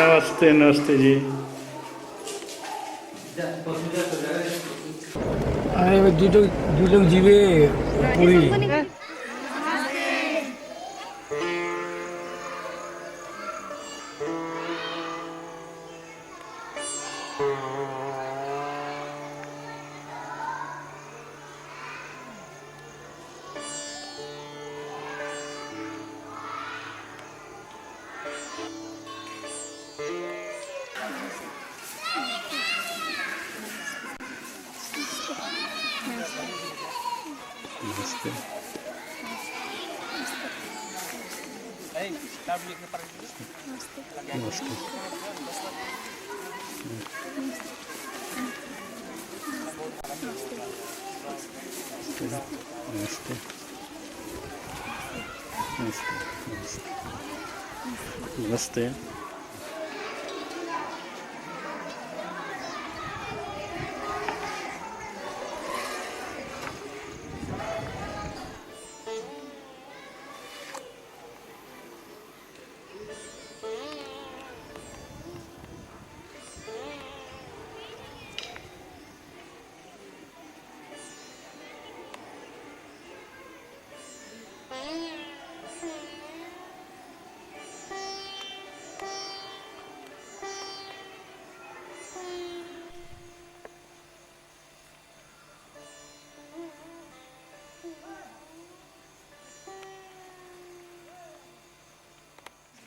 नमस्ते नमस्ते जी अरे दुटो जीवे पूरी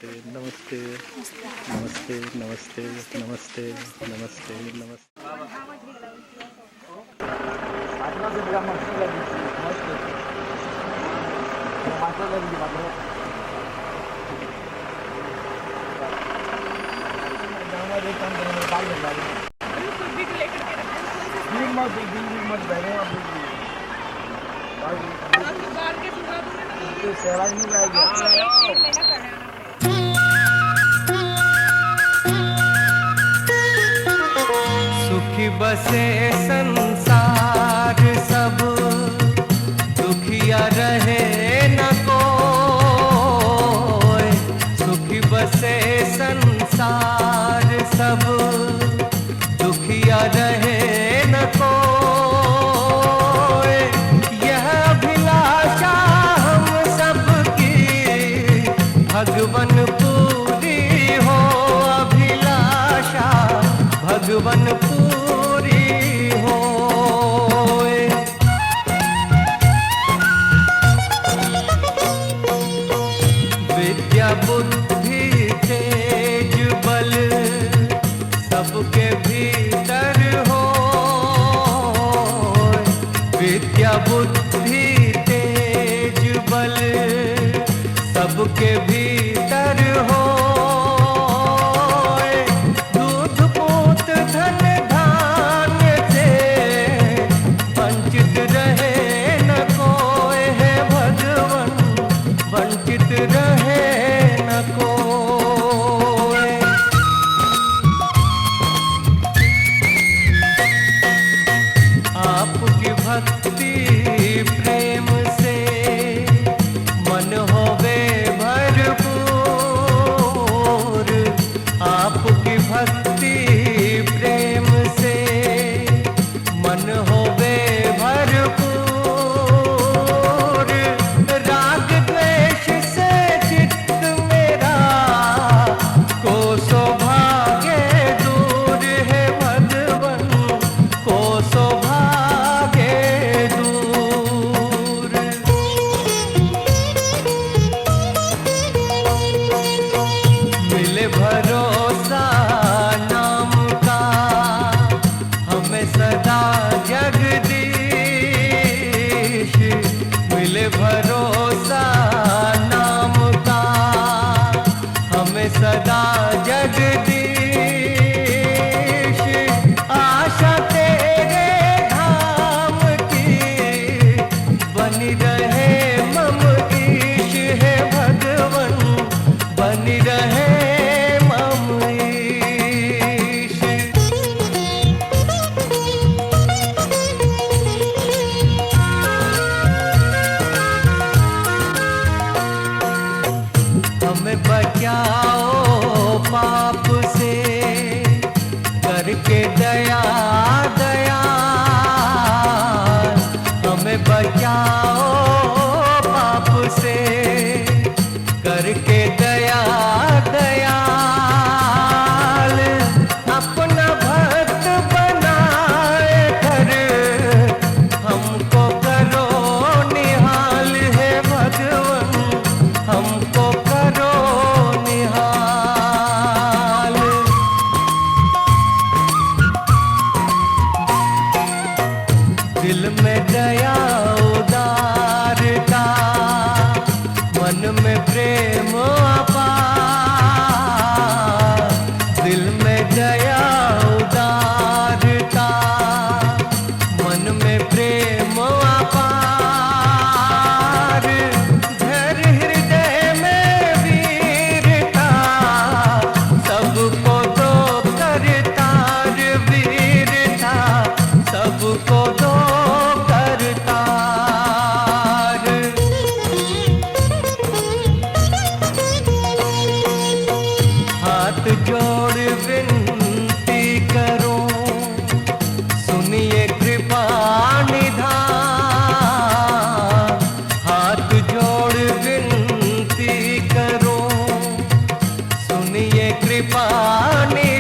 नमस्ते नमस्ते नमस्ते नमस्ते नमस्ते नमस्ते नमस्ते नमस्ते नमस्ते सुखी बसे संसार सब दुखिया रहे न कोई सुखी बसे संसार सब दुखिया भगवन पूरी हो अभिलाषा, भगवन पूरी हो। विद्या बुद्धि तेज बल सबके भीतर हो, विद्या बुद्धि तेज बल सबके भीतर हो। दूध पूत धन धान्य से वंचित रहे न कोई है भगवन, वंचित रहे न कोई। आपकी भक्ति प्रेम से मन होवे भरपूर, आपकी भक्ति प्रेम से मन होवे भरपूर। राग द्वेष से चित्त मेरा को सौभाग्य दूर है भगवन, को सौभाग्य दूर। मिले भरोसा नाम का हमें सदा जगदीश, मिले भरोसा नाम का हमें सदा जगदीश। आशा तेरे धाम की बनी रहे मम ईश है भगवन, बनी रहे मम ईश। हमें बचाओ पाप से करके दया दया, हमें बचाओ पाप से करके दया दयाल। अपना भक्त बनाए कर हमको करो निहाल है भगवन, हमको करो निहाल। दिल में दया उदारता, मन में प्रेम अपार, दिल में दया उदारता, मन में प्रेम अपार। धर हृदय में वीरता, सबको दो करतार वीरता, सबको दो करतार। हाथ जोड़ विनती करो, सुनिए कृपा निधान। हाथ जोड़ विनती करो, सुनिए कृपा निधान।